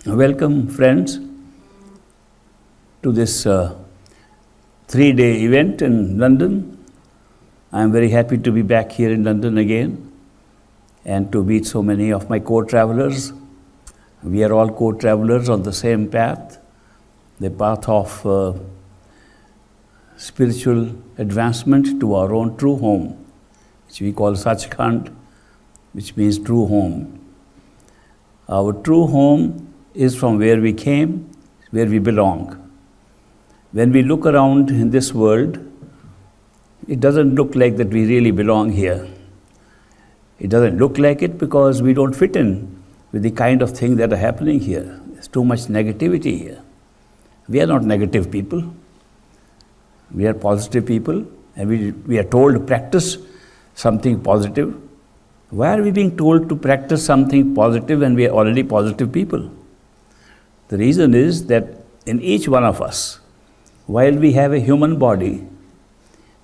Welcome, friends, to this 3-day event in London. I am very happy to be back here in London again and to meet so many of my co-travelers. We are all co-travelers on the same path, the path of spiritual advancement to our own true home, which we call Sachkhand, which means true home. Our true home is from where we came, where we belong. When we look around in this world, it doesn't look like that we really belong here. It doesn't look like it because we don't fit in with the kind of things that are happening here. There's too much negativity here. We are not negative people. We are positive people, and we are told to practice something positive. Why are we being told to practice something positive when we are already positive people? The reason is that in each one of us, while we have a human body,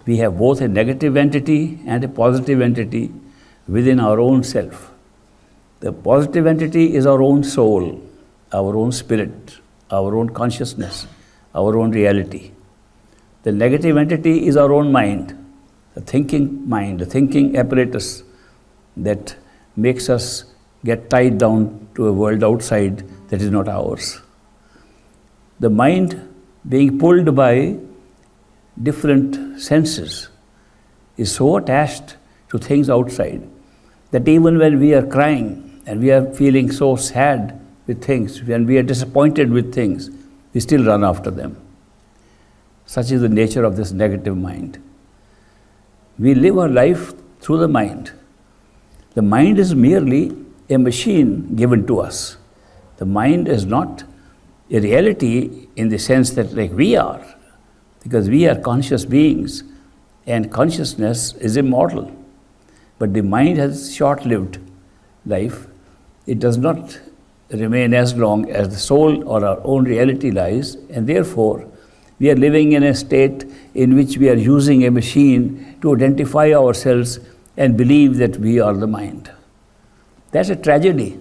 we have both a negative entity and a positive entity within our own self. The positive entity is our own soul, our own spirit, our own consciousness, our own reality. The negative entity is our own mind, the thinking apparatus that makes us get tied down to a world outside that is not ours. The mind, being pulled by different senses, is so attached to things outside that even when we are crying and we are feeling so sad with things, when we are disappointed with things, we still run after them. Such is the nature of this negative mind. We live our life through the mind. The mind is merely a machine given to us. The mind is not a reality in the sense that like we are, because we are conscious beings and consciousness is immortal. But the mind has short-lived life. It does not remain as long as the soul or our own reality lies, and therefore we are living in a state in which we are using a machine to identify ourselves and believe that we are the mind. That's a tragedy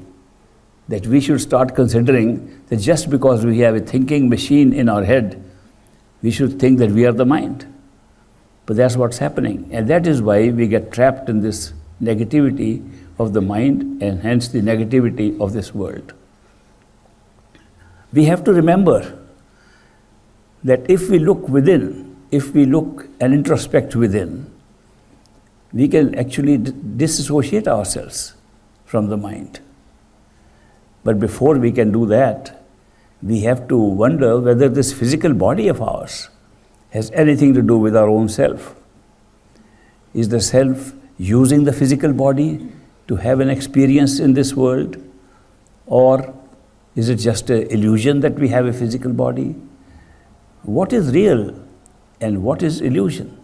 that we should start considering, that just because we have a thinking machine in our head, we should think that we are the mind. But that's what's happening. And that is why we get trapped in this negativity of the mind and hence the negativity of this world. We have to remember that if we look within, if we look and introspect within, we can actually disassociate ourselves from the mind. But before we can do that, we have to wonder whether this physical body of ours has anything to do with our own self. Is the self using the physical body to have an experience in this world? Or is it just an illusion that we have a physical body? What is real and what is illusion?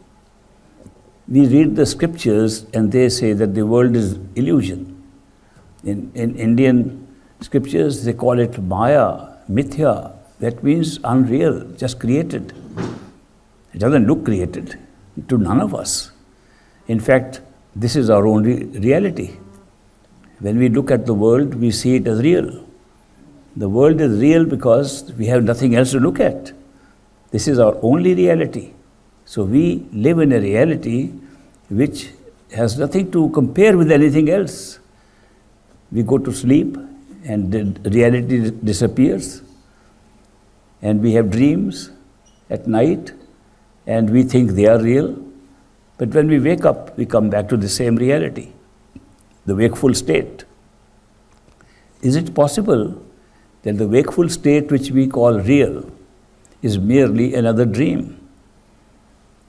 We read the scriptures and they say that the world is illusion. In Indian scriptures, they call it Maya, Mithya. That means unreal, just created. It doesn't look created to none of us. In fact, this is our own reality. When we look at the world, we see it as real. The world is real because we have nothing else to look at. This is our only reality. So we live in a reality which has nothing to compare with anything else. We go to sleep and the reality disappears, and we have dreams at night and we think they are real. But when we wake up, we come back to the same reality, the wakeful state. Is it possible that the wakeful state which we call real is merely another dream?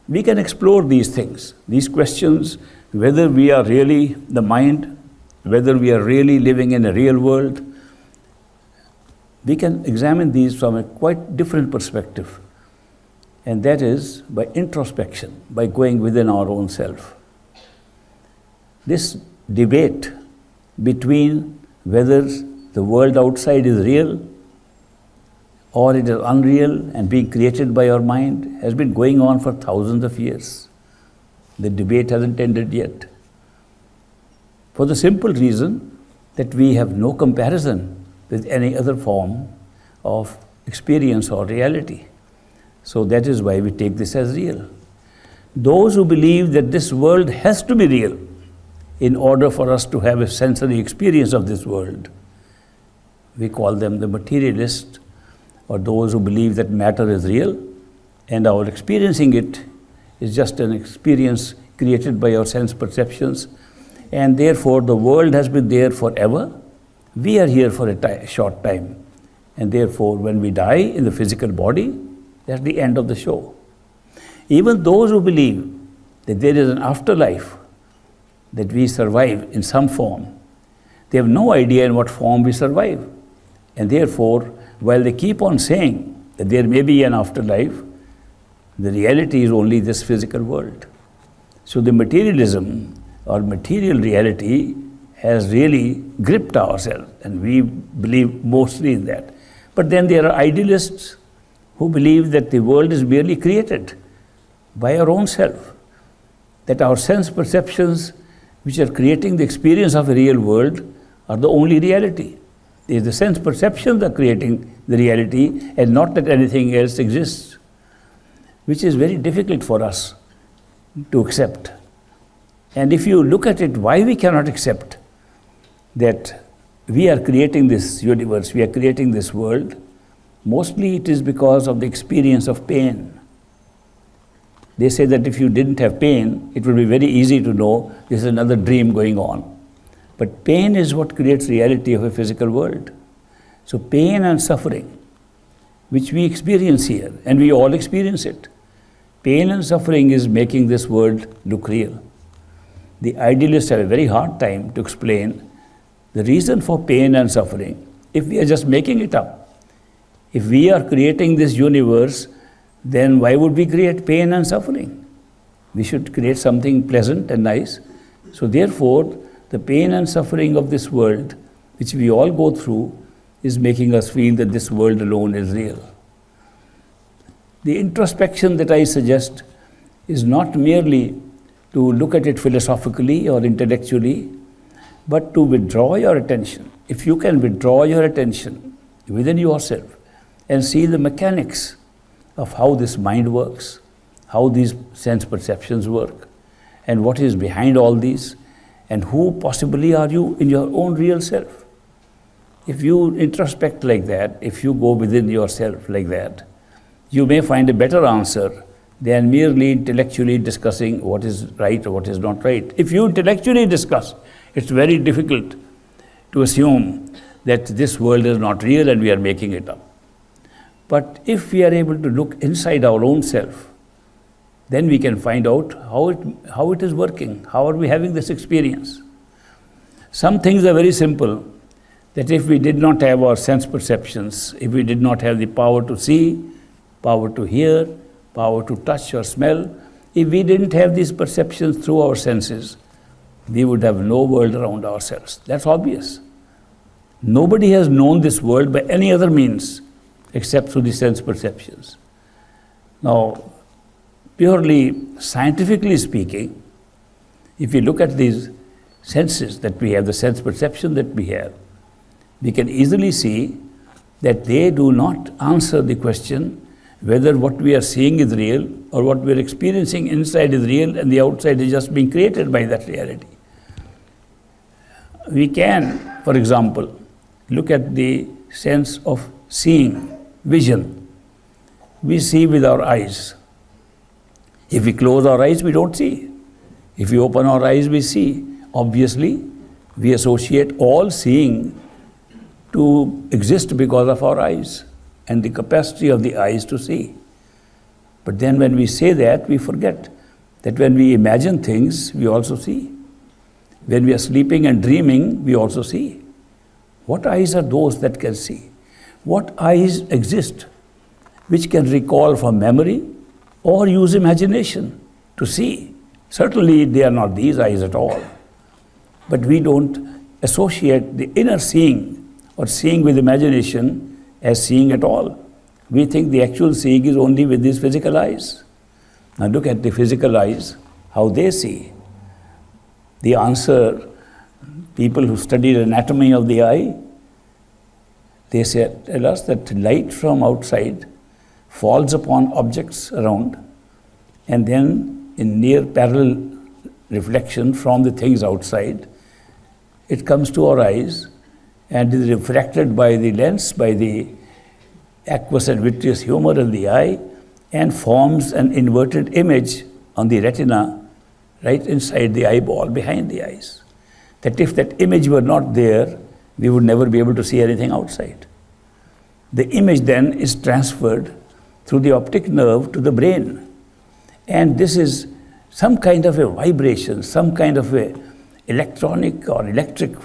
We can explore these things, these questions, whether we are really the mind, whether we are really living in a real world. We can examine these from a quite different perspective, and that is by introspection, by going within our own self. This debate between whether the world outside is real or it is unreal and being created by our mind has been going on for thousands of years. The debate hasn't ended yet. For the simple reason that we have no comparison with any other form of experience or reality. So that is why we take this as real. Those who believe that this world has to be real in order for us to have a sensory experience of this world, we call them the materialists, or those who believe that matter is real and our experiencing it is just an experience created by our sense perceptions, and therefore the world has been there forever. We are here for a short time, and therefore when we die in the physical body, that's the end of the show. Even those who believe that there is an afterlife, that we survive in some form, they have no idea in what form we survive. And therefore, while they keep on saying that there may be an afterlife, the reality is only this physical world. So the materialism or material reality has really gripped ourselves, and we believe mostly in that. But then there are idealists who believe that the world is merely created by our own self, that our sense perceptions which are creating the experience of a real world are the only reality. It is the sense perceptions that are creating the reality, and not that anything else exists, which is very difficult for us to accept. And if you look at it, why we cannot accept that we are creating this universe, we are creating this world, mostly it is because of the experience of pain. They say that if you didn't have pain, it would be very easy to know this is another dream going on. But pain is what creates reality of a physical world. So pain and suffering, which we experience here, and we all experience it, pain and suffering is making this world look real. The idealists have a very hard time to explain the reason for pain and suffering if we are just making it up. If we are creating this universe, then why would we create pain and suffering? We should create something pleasant and nice. So therefore, the pain and suffering of this world, which we all go through, is making us feel that this world alone is real. The introspection that I suggest is not merely to look at it philosophically or intellectually, but to withdraw your attention. If you can withdraw your attention within yourself and see the mechanics of how this mind works, how these sense perceptions work, and what is behind all these, and who possibly are you in your own real self. If you introspect like that, if you go within yourself like that, you may find a better answer than merely intellectually discussing what is right or what is not right. If you intellectually discuss, it's very difficult to assume that this world is not real and we are making it up. But if we are able to look inside our own self, then we can find out how it is working, how are we having this experience. Some things are very simple, that if we did not have our sense perceptions, if we did not have the power to see, power to hear, power to touch or smell, if we didn't have these perceptions through our senses, we would have no world around ourselves. That's obvious. Nobody has known this world by any other means except through the sense perceptions. Now, purely scientifically speaking, if we look at these senses that we have, the sense perception that we have, we can easily see that they do not answer the question whether what we are seeing is real or what we are experiencing inside is real and the outside is just being created by that reality. We can, for example, look at the sense of seeing, vision. We see with our eyes. If we close our eyes, we don't see. If we open our eyes, we see. Obviously, we associate all seeing to exist because of our eyes and the capacity of the eyes to see. But then when we say that, we forget that when we imagine things, we also see. When we are sleeping and dreaming, we also see. What eyes are those that can see? What eyes exist which can recall from memory or use imagination to see? Certainly they are not these eyes at all. But we don't associate the inner seeing or seeing with imagination as seeing at all. We think the actual seeing is only with these physical eyes. Now look at the physical eyes, how they see. The answer, people who studied anatomy of the eye They tell us that light from outside falls upon objects around, and then in near parallel reflection from the things outside, it comes to our eyes and is refracted by the lens, by the aqueous and vitreous humor in the eye, and forms an inverted image on the retina right inside the eyeball, behind the eyes. That if that image were not there, we would never be able to see anything outside. The image then is transferred through the optic nerve to the brain. And this is some kind of a vibration, some kind of a electronic or electric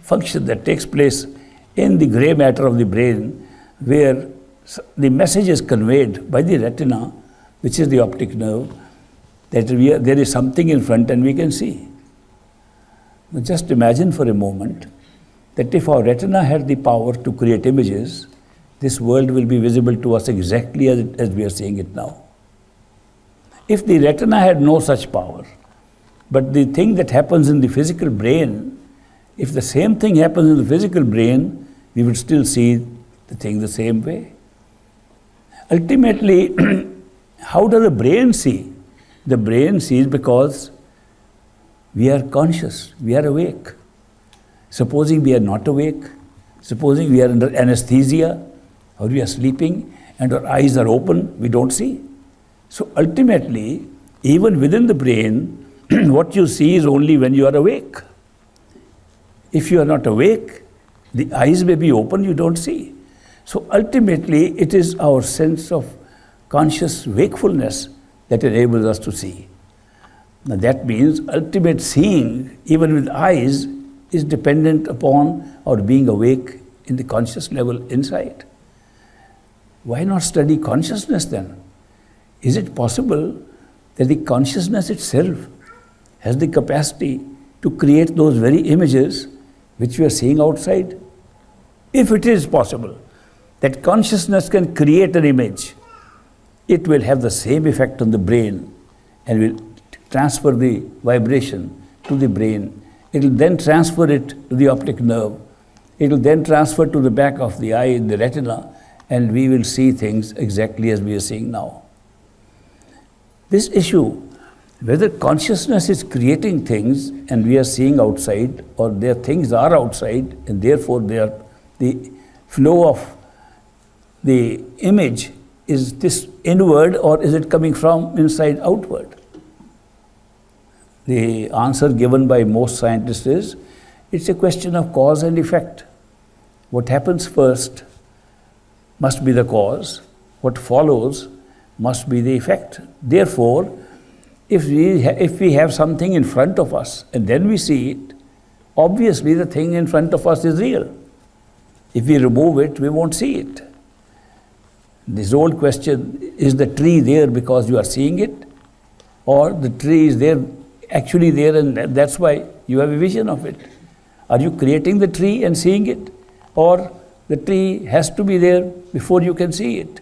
function that takes place in the gray matter of the brain, where the message is conveyed by the retina, which is the optic nerve, that there is something in front and we can see. Now just imagine for a moment that if our retina had the power to create images, this world will be visible to us exactly as we are seeing it now. If the retina had no such power, but the thing that happens in the physical brain, if the same thing happens in the physical brain, we would still see the thing the same way. Ultimately, how does the brain see? The brain sees because we are conscious, we are awake. Supposing we are not awake, supposing we are under anesthesia, or we are sleeping and our eyes are open, we don't see. So ultimately, even within the brain, what you see is only when you are awake. If you are not awake, the eyes may be open, you don't see. So ultimately, it is our sense of conscious wakefulness that enables us to see. Now that means ultimate seeing, even with eyes, is dependent upon our being awake in the conscious level inside. Why not study consciousness then? Is it possible that the consciousness itself has the capacity to create those very images which we are seeing outside? If it is possible that consciousness can create an image, it will have the same effect on the brain and will transfer the vibration to the brain. It will then transfer it to the optic nerve. It will then transfer to the back of the eye in the retina, and we will see things exactly as we are seeing now. This issue, whether consciousness is creating things and we are seeing outside, or their things are outside and therefore the flow of the image, is this inward or is it coming from inside outward? The answer given by most scientists is, it's a question of cause and effect. What happens first must be the cause. What follows must be the effect. Therefore, if we have something in front of us and then we see it, obviously the thing in front of us is real. If we remove it, we won't see it. This old question, is the tree there because you are seeing it? Or the tree is there, actually there, and that's why you have a vision of it? Are you creating the tree and seeing it? Or the tree has to be there before you can see it?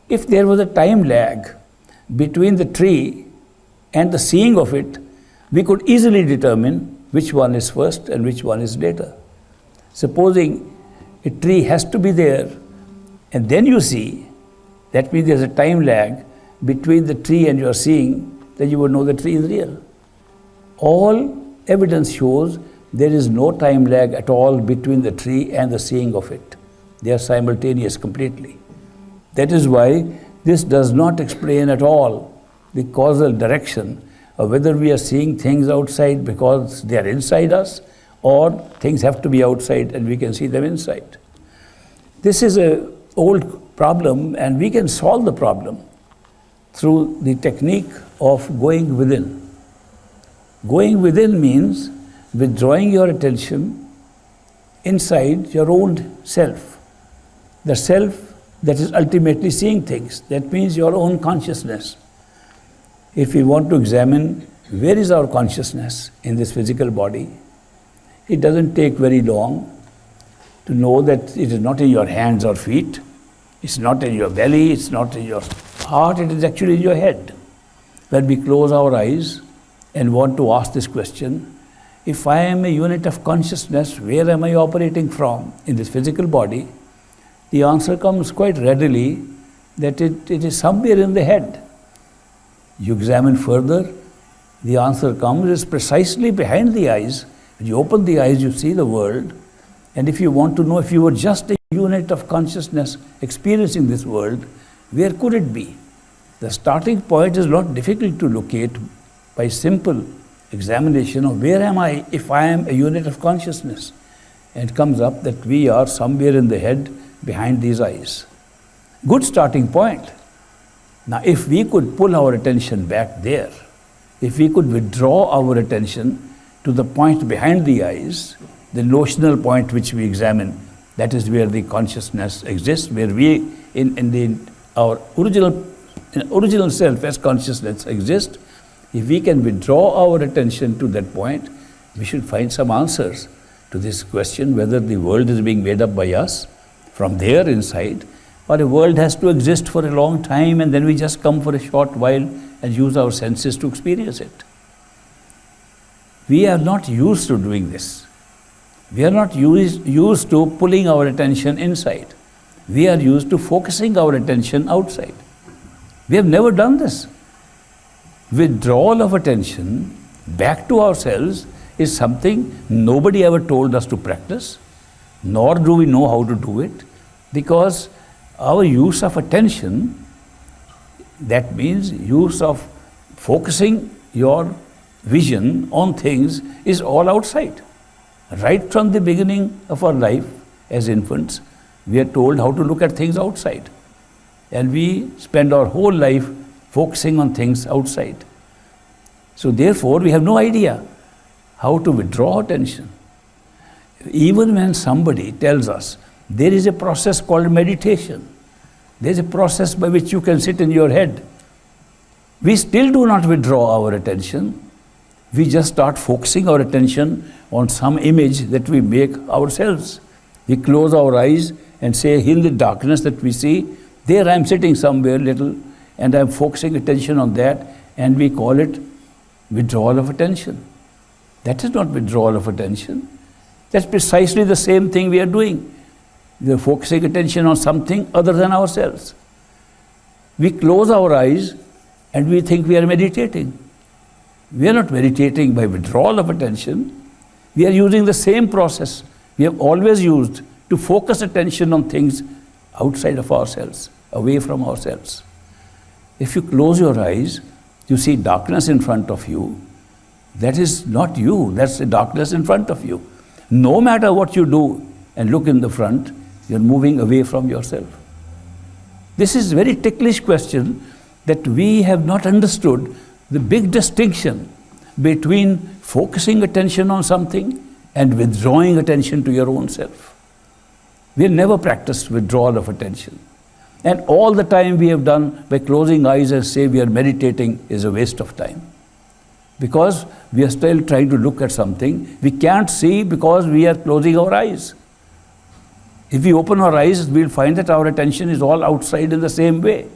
If there was a time lag between the tree and the seeing of it, we could easily determine which one is first and which one is later. Supposing a tree has to be there and then you see, that means there's a time lag between the tree and your seeing, then you would know the tree is real. All evidence shows there is no time lag at all between the tree and the seeing of it. They are simultaneous completely. That is why this does not explain at all the causal direction of whether we are seeing things outside because they are inside us, or things have to be outside and we can see them inside. This is an old problem, and we can solve the problem through the technique of going within. Going within means withdrawing your attention inside your own self, the self that is ultimately seeing things. That means your own consciousness. If we want to examine where is our consciousness in this physical body, it doesn't take very long to know that it is not in your hands or feet, it's not in your belly, it's not in your heart, it is actually in your head. When we close our eyes and want to ask this question, if I am a unit of consciousness, where am I operating from in this physical body? The answer comes quite readily that it is somewhere in the head. You examine further, the answer comes is precisely behind the eyes. When you open the eyes, you see the world. And if you want to know if you were just a unit of consciousness experiencing this world, where could it be? The starting point is not difficult to locate by simple examination of where am I if I am a unit of consciousness. And it comes up that we are somewhere in the head behind these eyes. Good starting point. Now, if we could pull our attention back there, if we could withdraw our attention to the point behind the eyes, the notional point which we examine, that is where the consciousness exists, where we, our original self as consciousness exists. If we can withdraw our attention to that point, we should find some answers to this question whether the world is being made up by us from there inside, or a world has to exist for a long time and then we just come for a short while and use our senses to experience it. We are not used to doing this. We are not used to pulling our attention inside. We are used to focusing our attention outside. We have never done this. Withdrawal of attention back to ourselves is something nobody ever told us to practice, nor do we know how to do it, because our use of attention, that means use of focusing your vision on things, is all outside. Right from the beginning of our life as infants, we are told how to look at things outside. And we spend our whole life focusing on things outside. So therefore, we have no idea how to withdraw attention. Even when somebody tells us there is a process called meditation, there is a process by which you can sit in your head, we still do not withdraw our attention. We just start focusing our attention on some image that we make ourselves. We close our eyes and say, in the darkness that we see, there I am sitting somewhere little, and I am focusing attention on that, and we call it withdrawal of attention. That is not withdrawal of attention. That's precisely the same thing we are doing. We are focusing attention on something other than ourselves. We close our eyes and we think we are meditating. We are not meditating by withdrawal of attention. We are using the same process we have always used to focus attention on things outside of ourselves, away from ourselves. If you close your eyes, you see darkness in front of you. That is not you, that's the darkness in front of you. No matter what you do and look in the front, you're moving away from yourself. This is a very ticklish question that we have not understood the big distinction between focusing attention on something and withdrawing attention to your own self. We have never practiced withdrawal of attention. And all the time we have done by closing eyes and say we are meditating is a waste of time. Because we are still trying to look at something we can't see because we are closing our eyes. If we open our eyes, we'll find that our attention is all outside in the same way.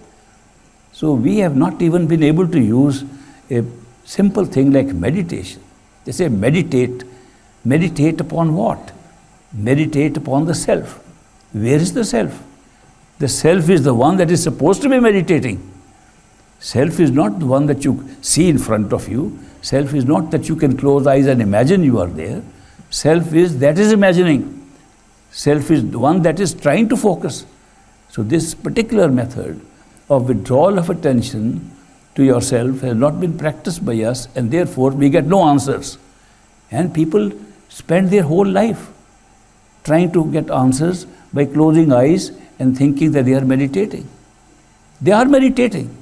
So we have not even been able to use a simple thing like meditation. They say meditate. Meditate upon what? Meditate upon the self. Where is the self? The self is the one that is supposed to be meditating. Self is not the one that you see in front of you. Self is not that you can close eyes and imagine you are there. Self is that is imagining. Self is the one that is trying to focus. So this particular method of withdrawal of attention to yourself has not been practiced by us, and therefore we get no answers. And people spend their whole life trying to get answers by closing eyes and thinking that they are meditating. They are meditating.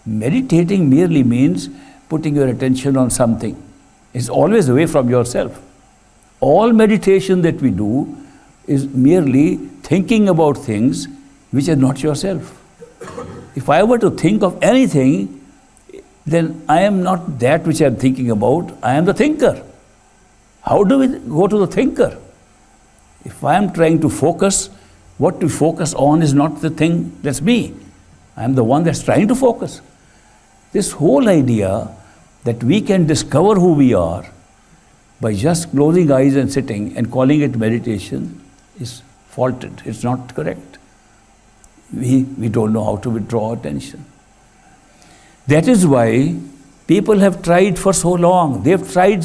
Meditating merely means putting your attention on something. It's always away from yourself. All meditation that we do is merely thinking about things which are not yourself. If I were to think of anything, then I am not that which I am thinking about, I am the thinker. How do we go to the thinker? If I am trying to focus, what to focus on is not the thing that's me. I am the one that's trying to focus. This whole idea that we can discover who we are by just closing eyes and sitting and calling it meditation is faulted. It's not correct. We don't know how to withdraw attention. That is why people have tried for so long. They have tried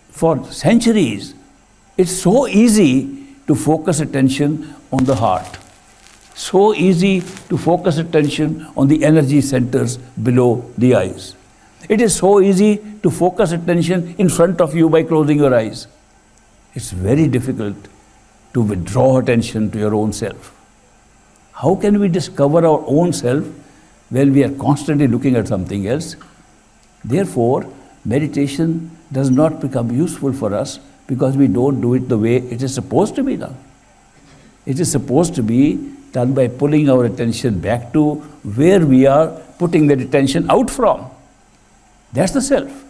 for centuries. It's so easy to focus attention on the heart. So easy to focus attention on the energy centers below the eyes. It is so easy to focus attention in front of you by closing your eyes. It's very difficult to withdraw attention to your own self. How can we discover our own self when we are constantly looking at something else? Therefore, meditation does not become useful for us because we don't do it the way it is supposed to be done. It is supposed to be done by pulling our attention back to where we are putting that attention out from. That's the self.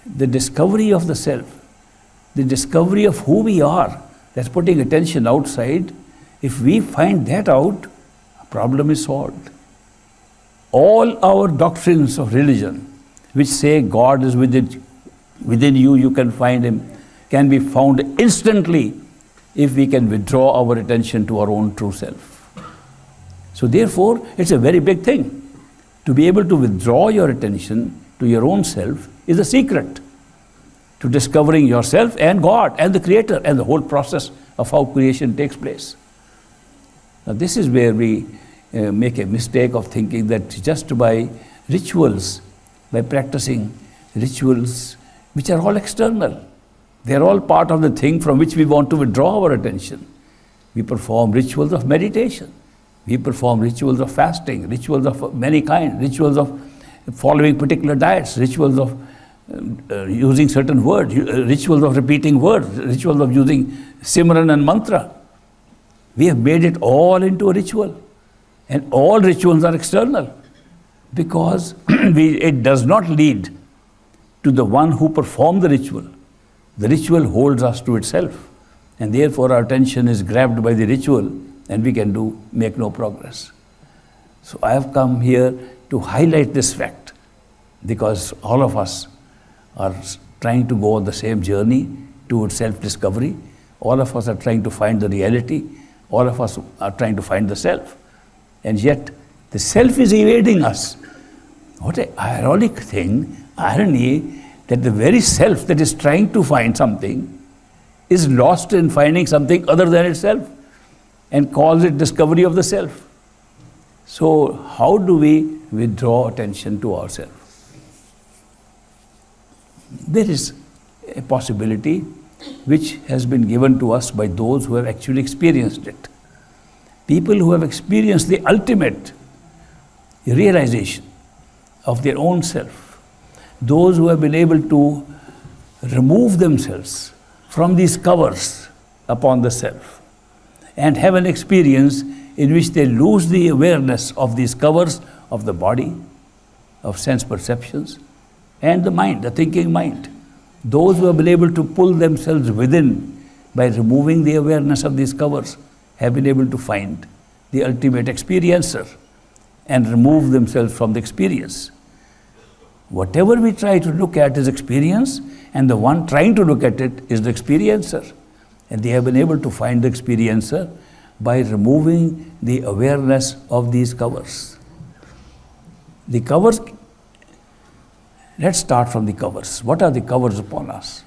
The discovery of the self, the discovery of who we are, that's putting attention outside. If we find that out, a problem is solved. All our doctrines of religion, which say God is within you, you can find Him, can be found instantly if we can withdraw our attention to our own true self. So therefore, it's a very big thing. To be able to withdraw your attention to your own self is the secret to discovering yourself and God and the Creator and the whole process of how creation takes place. Now this is where we make a mistake of thinking that just by rituals, by practicing rituals which are all external, they are all part of the thing from which we want to withdraw our attention. We perform rituals of meditation. We perform rituals of fasting, rituals of many kinds, rituals of following particular diets, rituals of using certain words, rituals of repeating words, rituals of using simran and mantra. We have made it all into a ritual. And all rituals are external because it does not lead to the one who performed the ritual. The ritual holds us to itself. And therefore our attention is grabbed by the ritual and we can make no progress. So I have come here to highlight this fact because all of us are trying to go on the same journey towards self-discovery. All of us are trying to find the reality. All of us are trying to find the self. And yet the self is evading us. What an ironic thing, irony, that the very self that is trying to find something is lost in finding something other than itself and calls it discovery of the self. So how do we withdraw attention to ourselves? There is a possibility which has been given to us by those who have actually experienced it. People who have experienced the ultimate realization of their own self. Those who have been able to remove themselves from these covers upon the self and have an experience in which they lose the awareness of these covers of the body, of sense perceptions, and the mind, the thinking mind. Those who have been able to pull themselves within by removing the awareness of these covers have been able to find the ultimate experiencer and remove themselves from the experience. Whatever we try to look at is experience, and the one trying to look at it is the experiencer. And they have been able to find the experiencer by removing the awareness of these covers. The covers, let's start from the covers. What are the covers upon us?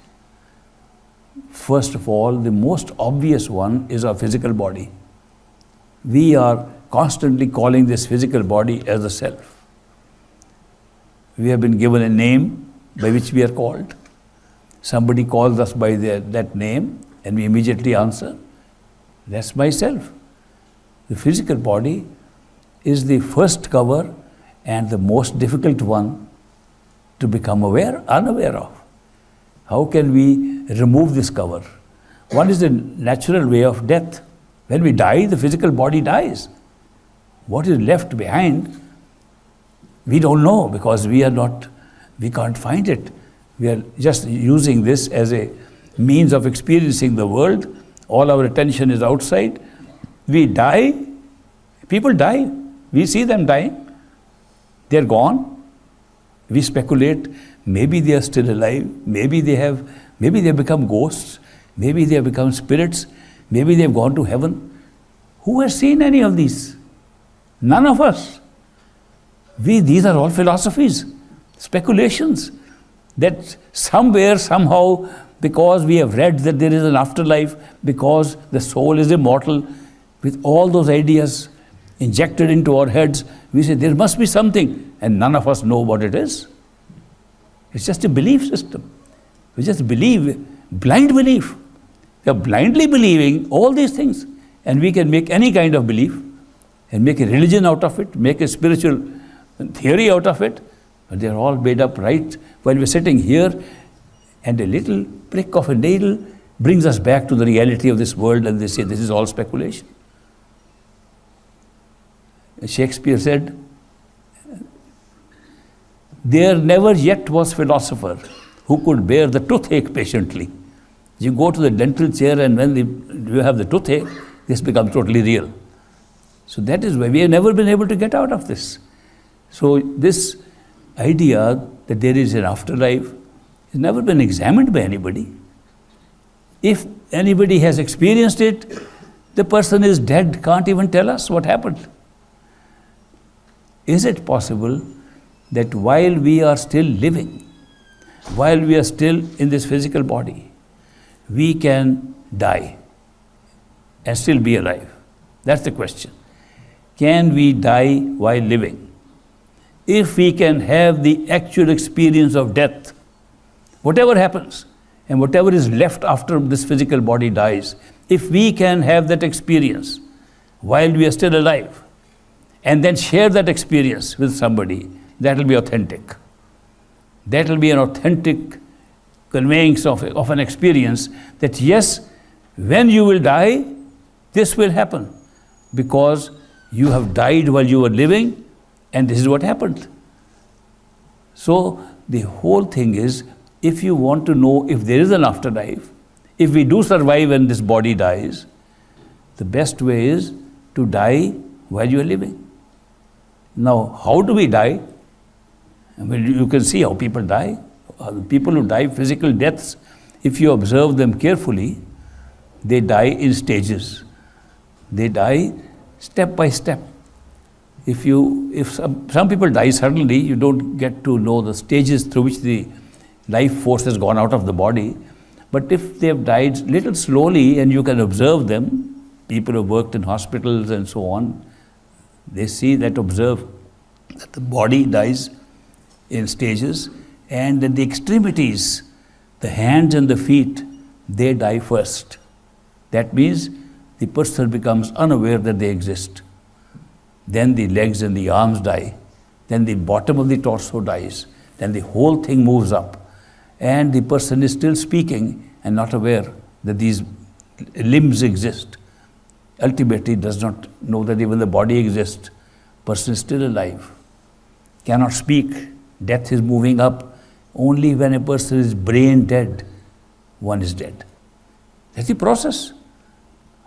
First of all, the most obvious one is our physical body. We are constantly calling this physical body as the self. We have been given a name by which we are called. Somebody calls us by that name and we immediately answer, that's myself. The physical body is the first cover and the most difficult one to become unaware of. How can we remove this cover? One is the natural way of death. When we die, the physical body dies. What is left behind, we don't know because we can't find it. We are just using this as a means of experiencing the world. All our attention is outside. We die. People die. We see them dying. They're gone. We speculate Maybe they are still alive. Maybe they have become ghosts. Maybe they have become spirits. Maybe they have gone to heaven. Who has seen any of these? None of us. These are all philosophies, speculations, that somewhere, somehow, because we have read that there is an afterlife, because the soul is immortal, with all those ideas injected into our heads, we say there must be something, and none of us know what it is. It's just a belief system. We just believe, blind belief. We are blindly believing all these things, and we can make any kind of belief and make a religion out of it, make a spiritual theory out of it, but they are all made up right while we're sitting here, and a little prick of a needle brings us back to the reality of this world, and they say this is all speculation. Shakespeare said, there never yet was philosopher who could bear the toothache patiently. You go to the dental chair, and when you have the toothache, this becomes totally real. So that is why we have never been able to get out of this. So this idea that there is an afterlife has never been examined by anybody. If anybody has experienced it, the person is dead, can't even tell us what happened. Is it possible that while we are still living, while we are still in this physical body, we can die and still be alive? That's the question. Can we die while living? If we can have the actual experience of death, whatever happens and whatever is left after this physical body dies, if we can have that experience while we are still alive, and then share that experience with somebody, that will be authentic. That will be an authentic conveyance of an experience that yes, when you will die, this will happen because you have died while you were living, and this is what happened. So the whole thing is, if you want to know if there is an afterlife, if we do survive when this body dies, the best way is to die while you are living. Now, how do we die? I mean, you can see how people die. People who die physical deaths, if you observe them carefully, they die in stages. They die step by step. If some people die suddenly, you don't get to know the stages through which the life force has gone out of the body. But if they have died little slowly and you can observe them, people who have worked in hospitals and so on, they see that, observe that the body dies in stages, and then the extremities, the hands and the feet, they die first. That means the person becomes unaware that they exist. Then the legs and the arms die. Then the bottom of the torso dies. Then the whole thing moves up. And the person is still speaking and not aware that these limbs exist. Ultimately does not know that even the body exists. Person is still alive. Cannot speak. Death is moving up. Only when a person is brain dead, one is dead. That's the process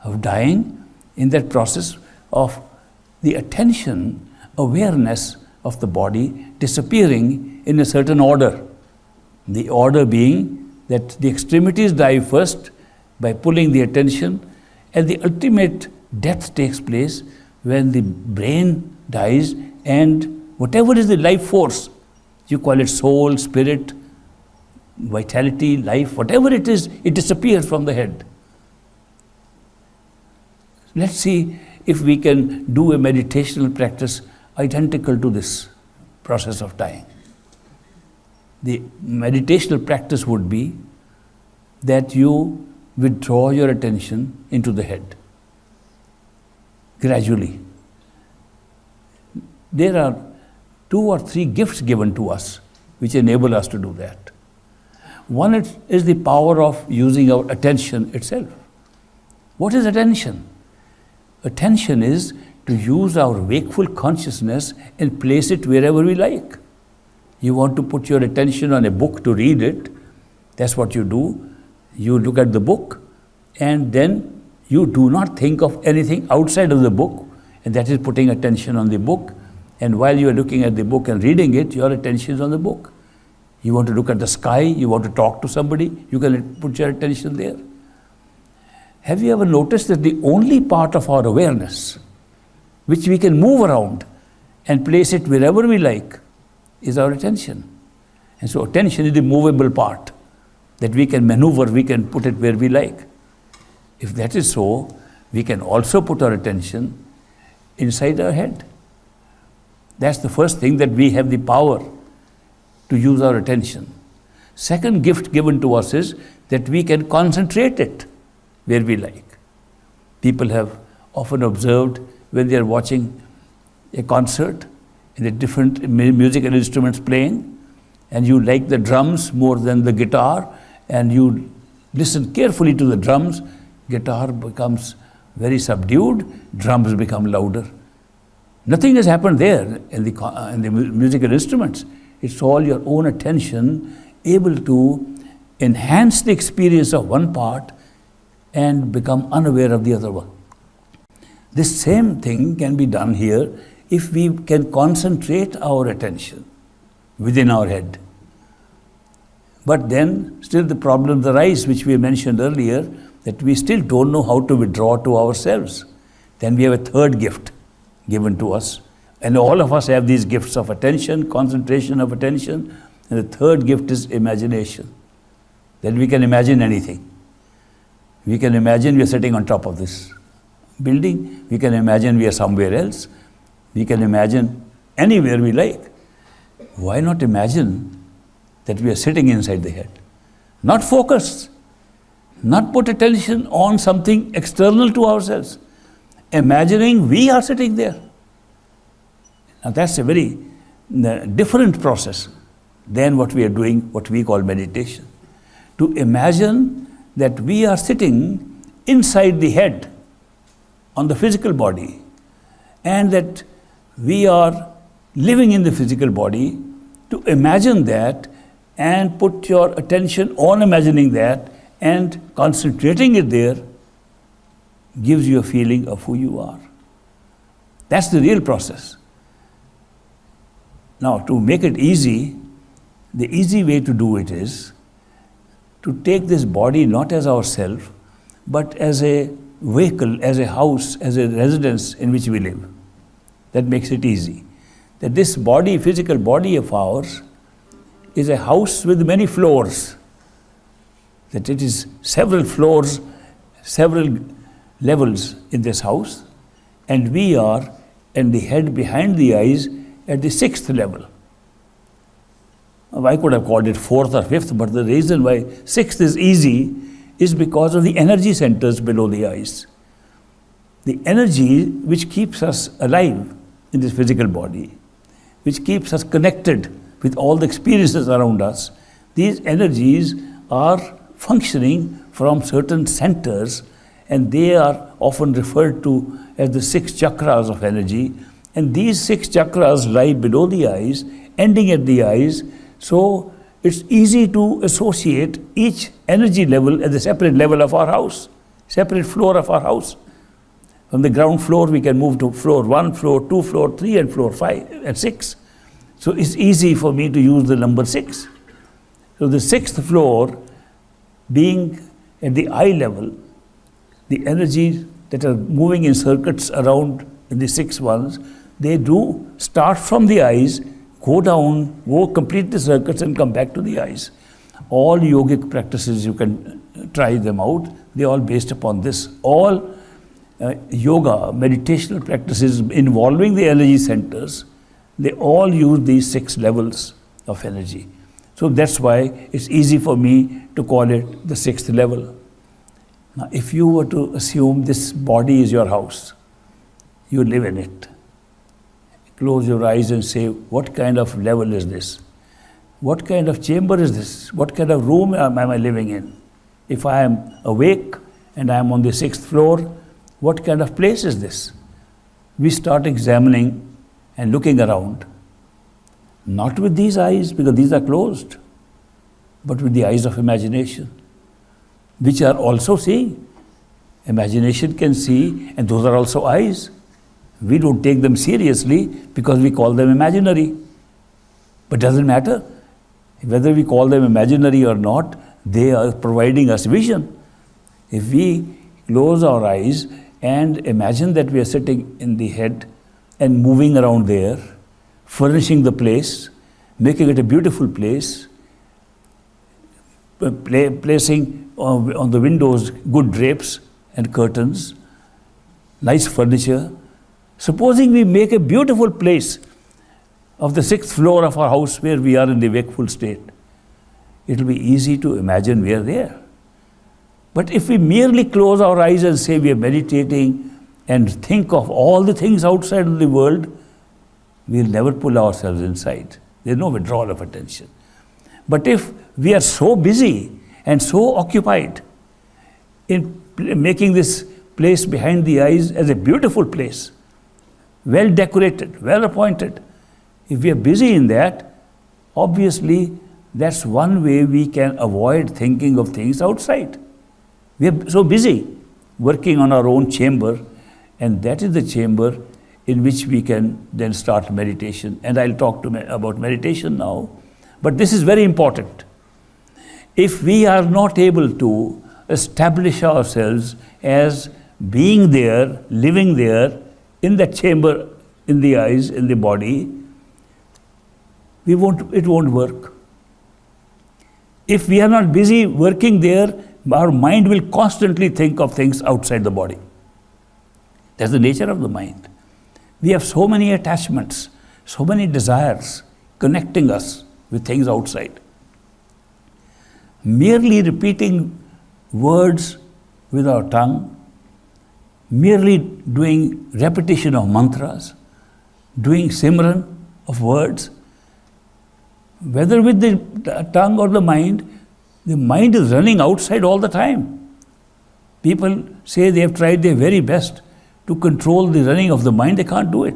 of dying. In that process of the attention, awareness of the body disappearing in a certain order. The order being that the extremities die first by pulling the attention, and the ultimate death takes place when the brain dies, and whatever is the life force, you call it soul, spirit, vitality, life, whatever it is, it disappears from the head. Let's see if we can do a meditational practice identical to this process of dying. The meditational practice would be that you withdraw your attention into the head gradually. There are 2 or 3 gifts given to us which enable us to do that. One is the power of using our attention itself. What is attention? Attention is to use our wakeful consciousness and place it wherever we like. You want to put your attention on a book to read it, that's what you do. You look at the book, and then you do not think of anything outside of the book, and that is putting attention on the book. And while you are looking at the book and reading it, your attention is on the book. You want to look at the sky, you want to talk to somebody, you can put your attention there. Have you ever noticed that the only part of our awareness which we can move around and place it wherever we like is our attention? And so attention is the movable part that we can maneuver, we can put it where we like. If that is so, we can also put our attention inside our head. That's the first thing, that we have the power to use our attention. Second gift given to us is that we can concentrate it where we like. People have often observed when they are watching a concert and the different musical instruments playing, and you like the drums more than the guitar, and you listen carefully to the drums, guitar becomes very subdued, drums become louder. Nothing has happened there in the musical instruments. It's all your own attention able to enhance the experience of one part and become unaware of the other one. This same thing can be done here if we can concentrate our attention within our head. But then still the problems arise, which we mentioned earlier, that we still don't know how to withdraw to ourselves. Then we have a third gift given to us. And all of us have these gifts of attention, concentration of attention. And the third gift is imagination. That we can imagine anything. We can imagine we are sitting on top of this building. We can imagine we are somewhere else. We can imagine anywhere we like. Why not imagine that we are sitting inside the head? Not focused. Not put attention on something external to ourselves. Imagining we are sitting there. Now that's a very different process than what we are doing, what we call meditation. To imagine that we are sitting inside the head on the physical body, and that we are living in the physical body, to imagine that and put your attention on imagining that and concentrating it there gives you a feeling of who you are. That's the real process. Now, to make it easy, the easy way to do it is to take this body not as ourself, but as a vehicle, as a house, as a residence in which we live. That makes it easy. That this body, physical body of ours, is a house with many floors. That it is several floors, several levels in this house, and we are in the head behind the eyes at the 6th level. I could have called it 4th or 5th, but the reason why 6th is easy is because of the energy centers below the eyes. The energy which keeps us alive in this physical body, which keeps us connected with all the experiences around us, these energies are functioning from certain centers, and they are often referred to as the 6 chakras of energy. And these 6 chakras lie below the eyes, ending at the eyes, so it's easy to associate each energy level at the separate level of our house, separate floor of our house. From the ground floor, we can move to floor 1, floor 2, floor 3, and floor 5 and 6. So it's easy for me to use the number 6. So the 6th floor, being at the eye level, the energies that are moving in circuits around in the 6 ones, they do start from the eyes, go down, go complete the circuits and come back to the eyes. All yogic practices, you can try them out. They're all based upon this. All yoga, meditational practices involving the energy centers, they all use these 6 levels of energy. So that's why it's easy for me to call it the 6th level. Now, if you were to assume this body is your house, you live in it. Close your eyes and say, what kind of level is this? What kind of chamber is this? What kind of room am I living in? If I am awake and I am on the 6th floor, what kind of place is this? We start examining and looking around. Not with these eyes, because these are closed, but with the eyes of imagination, which are also seeing. Imagination can see, and those are also eyes. We don't take them seriously because we call them imaginary. But doesn't matter. Whether we call them imaginary or not, they are providing us vision. If we close our eyes and imagine that we are sitting in the head and moving around there, furnishing the place, making it a beautiful place, placing on the windows good drapes and curtains, nice furniture. Supposing we make a beautiful place of the 6th floor of our house where we are in the wakeful state, it will be easy to imagine we are there. But if we merely close our eyes and say we are meditating and think of all the things outside of the world, we'll never pull ourselves inside. There's no withdrawal of attention. But if we are so busy and so occupied in making this place behind the eyes as a beautiful place, well decorated, well appointed, if we are busy in that, obviously that's one way we can avoid thinking of things outside. We are so busy working on our own chamber, and that is the chamber in which we can then start meditation. And I'll talk about meditation now. But this is very important. If we are not able to establish ourselves as being there, living there, in that chamber, in the eyes, in the body, it won't work. If we are not busy working there, our mind will constantly think of things outside the body. That's the nature of the mind. We have so many attachments, so many desires connecting us with things outside. Merely repeating words with our tongue, merely doing repetition of mantras, doing simran of words, whether with the tongue or the mind is running outside all the time. People say they have tried their very best to control the running of the mind, they can't do it.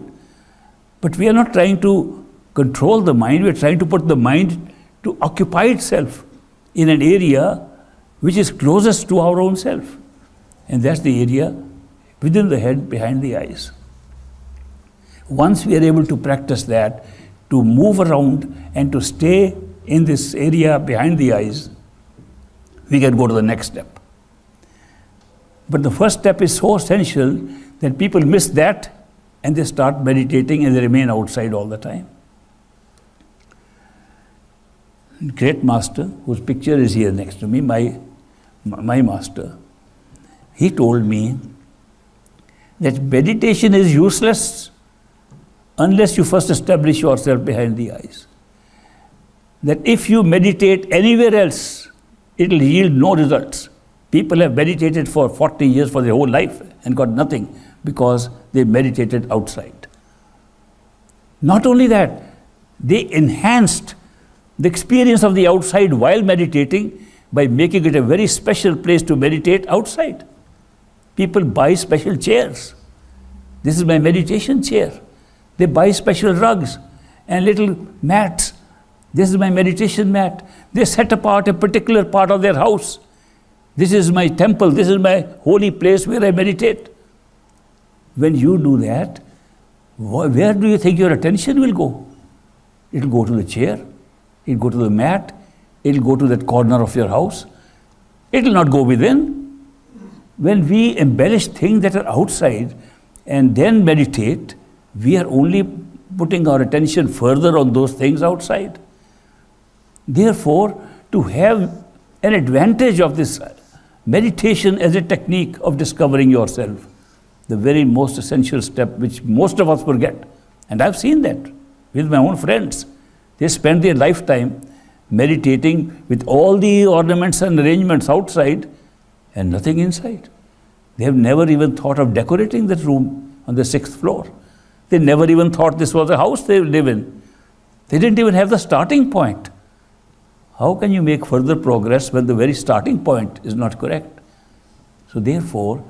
But we are not trying to control the mind, we are trying to put the mind to occupy itself in an area which is closest to our own self. And that's the area within the head, behind the eyes. Once we are able to practice that, to move around and to stay in this area behind the eyes, we can go to the next step. But the first step is so essential that people miss that and they start meditating and they remain outside all the time. Great master, whose picture is here next to me, my master, he told me that meditation is useless unless you first establish yourself behind the eyes. That if you meditate anywhere else, it will yield no results. People have meditated for 40 years, for their whole life, and got nothing because they meditated outside. Not only that, they enhanced the experience of the outside while meditating by making it a very special place to meditate outside. People buy special chairs. This is my meditation chair. They buy special rugs and little mats. This is my meditation mat. They set apart a particular part of their house. This is my temple. This is my holy place where I meditate. When you do that, where do you think your attention will go? It will go to the chair. It will go to the mat. It will go to that corner of your house. It will not go within. When we embellish things that are outside and then meditate, we are only putting our attention further on those things outside. Therefore, to have an advantage of this meditation as a technique of discovering yourself, the very most essential step which most of us forget, and I've seen that with my own friends. They spend their lifetime meditating with all the ornaments and arrangements outside and nothing inside. They have never even thought of decorating that room on the 6th floor. They never even thought this was a house they live in. They didn't even have the starting point. How can you make further progress when the very starting point is not correct? So therefore,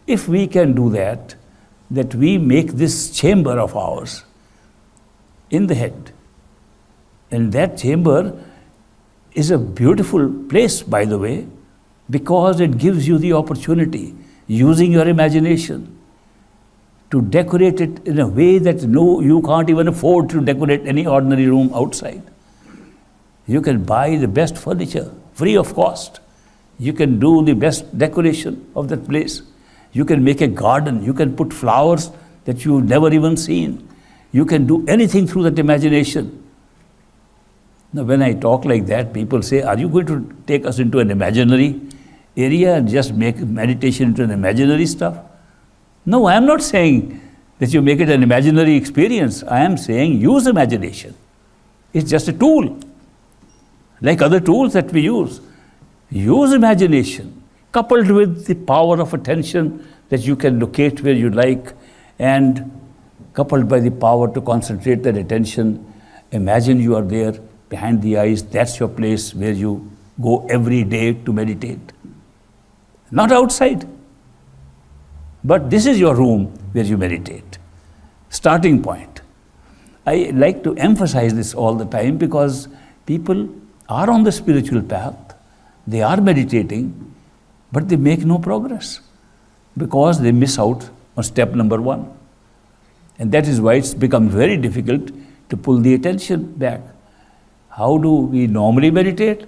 if we can do that we make this chamber of ours in the head, and that chamber is a beautiful place, by the way, because it gives you the opportunity, using your imagination, to decorate it in a way that you can't even afford to decorate any ordinary room outside. You can buy the best furniture, free of cost. You can do the best decoration of that place. You can make a garden. You can put flowers that you've never even seen. You can do anything through that imagination. Now, when I talk like that, people say, are you going to take us into an imaginary area and just make meditation into an imaginary stuff? No, I am not saying that you make it an imaginary experience. I am saying use imagination. It's just a tool, like other tools that we use. Use imagination, coupled with the power of attention that you can locate where you like, and coupled by the power to concentrate that attention. Imagine you are there behind the eyes. That's your place where you go every day to meditate. Not outside, but this is your room where you meditate. Starting point. I like to emphasize this all the time because people are on the spiritual path. They are meditating, but they make no progress because they miss out on step number 1. And that is why it's become very difficult to pull the attention back. How do we normally meditate?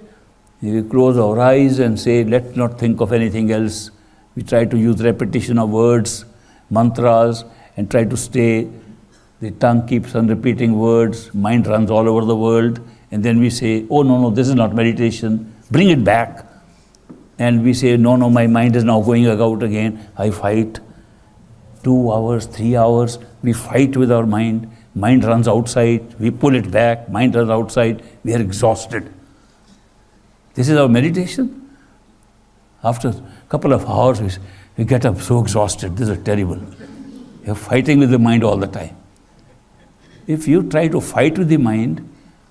We close our eyes and say, let's not think of anything else. We try to use repetition of words, mantras, and try to stay. The tongue keeps on repeating words, mind runs all over the world, and then we say, oh no, this is not meditation, bring it back. And we say, no, my mind is now going out again. I fight. 2 hours, 3 hours, we fight with our mind. Mind runs outside, we pull it back, mind runs outside, we are exhausted. This is our meditation. After a couple of hours, we get up so exhausted. This is terrible. You're fighting with the mind all the time. If you try to fight with the mind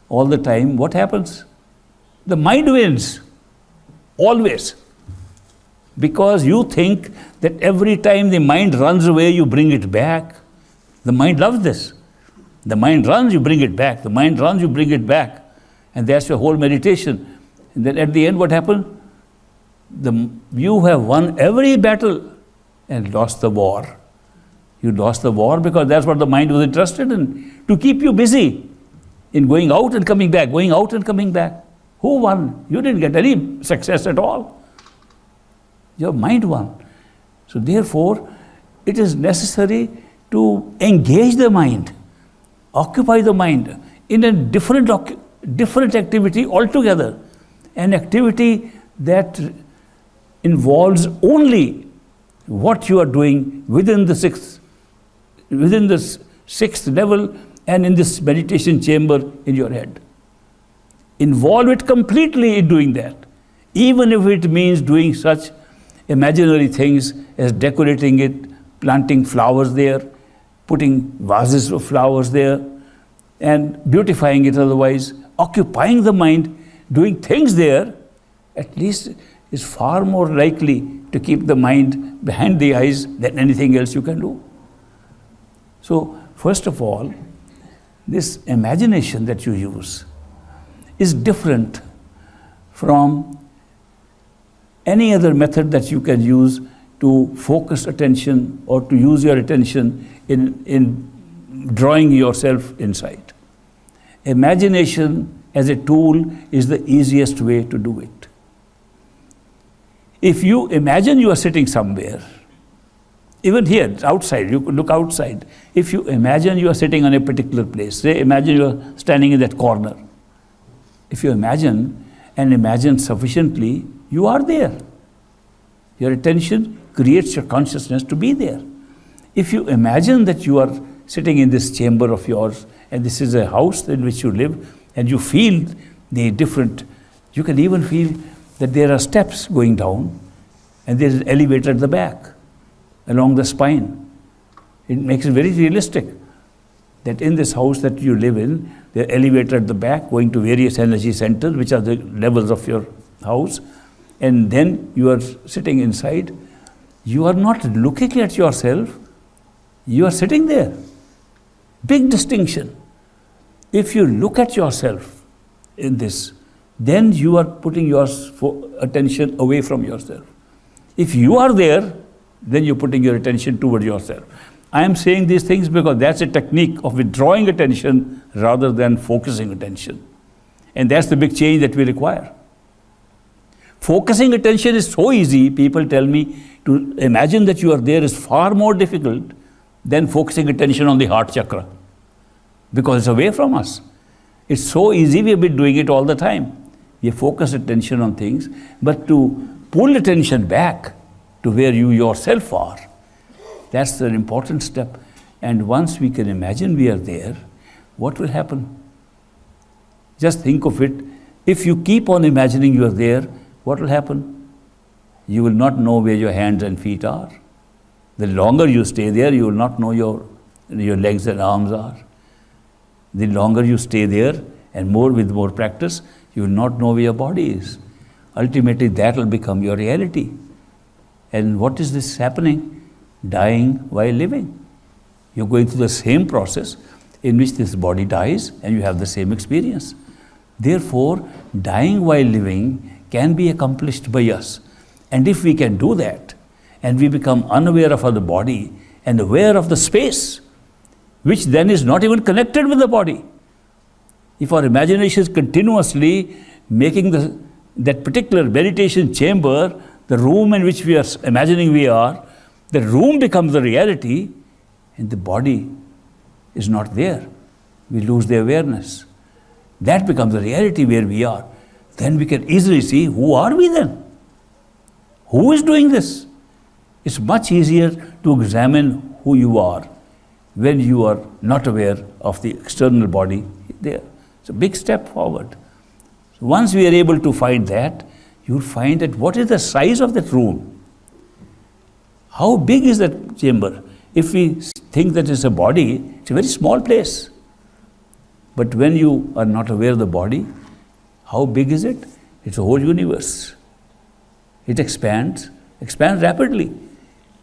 all the time, what happens? The mind wins, always. Because you think that every time the mind runs away, you bring it back. The mind loves this. The mind runs, you bring it back. The mind runs, you bring it back. And that's your whole meditation. And then at the end, what happened? You have won every battle and lost the war. You lost the war because that's what the mind was interested in, to keep you busy in going out and coming back, going out and coming back. Who won? You didn't get any success at all. Your mind won. So therefore, it is necessary to engage the mind, occupy the mind in a different activity altogether, an activity that involves only what you are doing within the sixth level and in this meditation chamber in your head. Involve it completely in doing that, even if it means doing such imaginary things as decorating it, planting flowers there, putting vases of flowers there, and beautifying it otherwise. Occupying the mind, doing things there, at least is far more likely to keep the mind behind the eyes than anything else you can do. So, first of all, this imagination that you use is different from any other method that you can use to focus attention or to use your attention in drawing yourself inside. Imagination as a tool is the easiest way to do it. If you imagine you are sitting somewhere, even here, outside, you could look outside. If you imagine you are sitting on a particular place, say imagine you are standing in that corner. If you imagine and imagine sufficiently, you are there. Your attention creates your consciousness to be there. If you imagine that you are sitting in this chamber of yours and this is a house in which you live and you feel the different, you can even feel that there are steps going down and there is an elevator at the back along the spine. It makes it very realistic that in this house that you live in, there are elevators at the back going to various energy centers, which are the levels of your house, and then you are sitting inside. You are not looking at yourself, you are sitting there. Big distinction. If you look at yourself in this, then you are putting your attention away from yourself. If you are there, then you're putting your attention toward yourself. I am saying these things because that's a technique of withdrawing attention rather than focusing attention. And that's the big change that we require. Focusing attention is so easy. People tell me to imagine that you are there is far more difficult than focusing attention on the heart chakra, because it's away from us. It's so easy, we have been doing it all the time. We focus attention on things, but to pull attention back to where you yourself are, that's an important step. And once we can imagine we are there, what will happen? Just think of it. If you keep on imagining you are there, what will happen? You will not know where your hands and feet are. The longer you stay there, you will not know your legs and arms are. The longer you stay there, and with more practice, you will not know where your body is. Ultimately, that will become your reality. And what is this happening? Dying while living. You're going through the same process in which this body dies, and you have the same experience. Therefore, dying while living can be accomplished by us. And if we can do that, and we become unaware of the body and aware of the space, which then is not even connected with the body. If our imagination is continuously making that particular meditation chamber, the room in which we are imagining we are, the room becomes the reality, and the body is not there. We lose the awareness. That becomes the reality where we are. Then we can easily see, who are we then? Who is doing this? It's much easier to examine who you are when you are not aware of the external body there. It's a big step forward. So once we are able to find that, you'll find that what is the size of that room? How big is that chamber? If we think that it's a body, it's a very small place. But when you are not aware of the body, how big is it? It's a whole universe. It expands rapidly.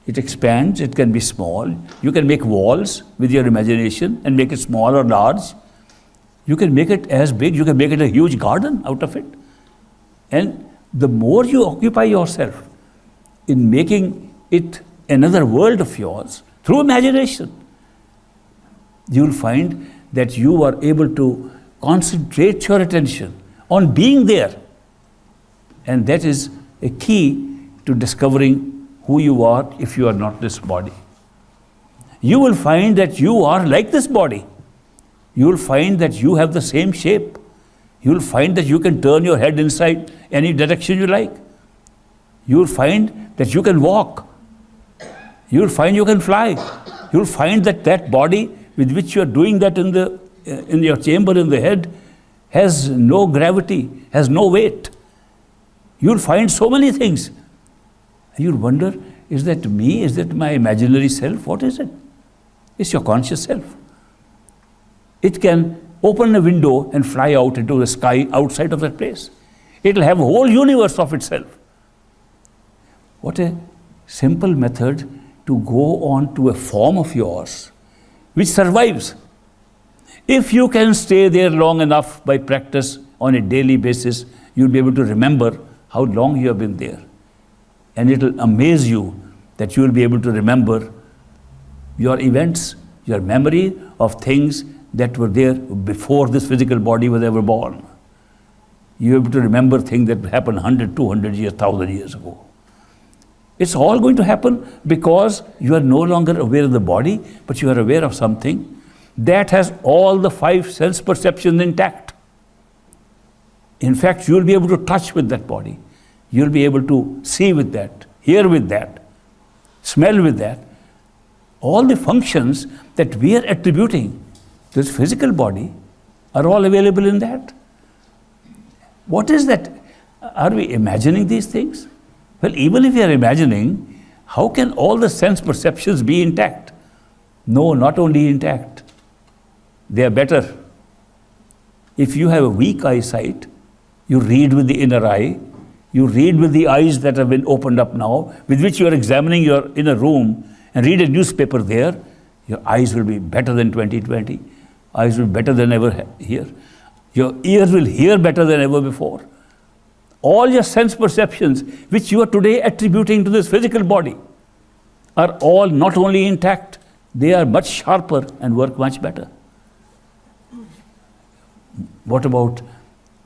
It expands, it can be small. You can make walls with your imagination and make it small or large. You can make it as big, you can make it a huge garden out of it. And the more you occupy yourself in making it another world of yours through imagination, you will find that you are able to concentrate your attention on being there. And that is a key to discovering who you are if you are not this body. You will find that you are like this body. You will find that you have the same shape. You will find that you can turn your head inside any direction you like. You will find that you can walk. You will find you can fly. You will find that that body with which you are doing that in your chamber in the head has no gravity, has no weight. You will find so many things. And you'll wonder, is that me? Is that my imaginary self? What is it? It's your conscious self. It can open a window and fly out into the sky outside of that place. It will have a whole universe of itself. What a simple method to go on to a form of yours which survives. If you can stay there long enough by practice on a daily basis, you'll be able to remember how long you have been there. And it will amaze you that you will be able to remember your events, your memory of things that were there before this physical body was ever born. You're able to remember things that happened 100, 200 years, 1,000 years ago. It's all going to happen because you are no longer aware of the body, but you are aware of something that has all the 5 sense perceptions intact. In fact, you will be able to touch with that body. You'll be able to see with that, hear with that, smell with that. All the functions that we are attributing to this physical body are all available in that. What is that? Are we imagining these things? Well, even if we are imagining, how can all the sense perceptions be intact? No, not only intact. They are better. If you have a weak eyesight, you read with the inner eye, you read with the eyes that have been opened up now, with which you are examining your inner room and read a newspaper there, your eyes will be better than 20/20. Eyes will be better than ever here. Your ears will hear better than ever before. All your sense perceptions, which you are today attributing to this physical body, are all not only intact, they are much sharper and work much better. What about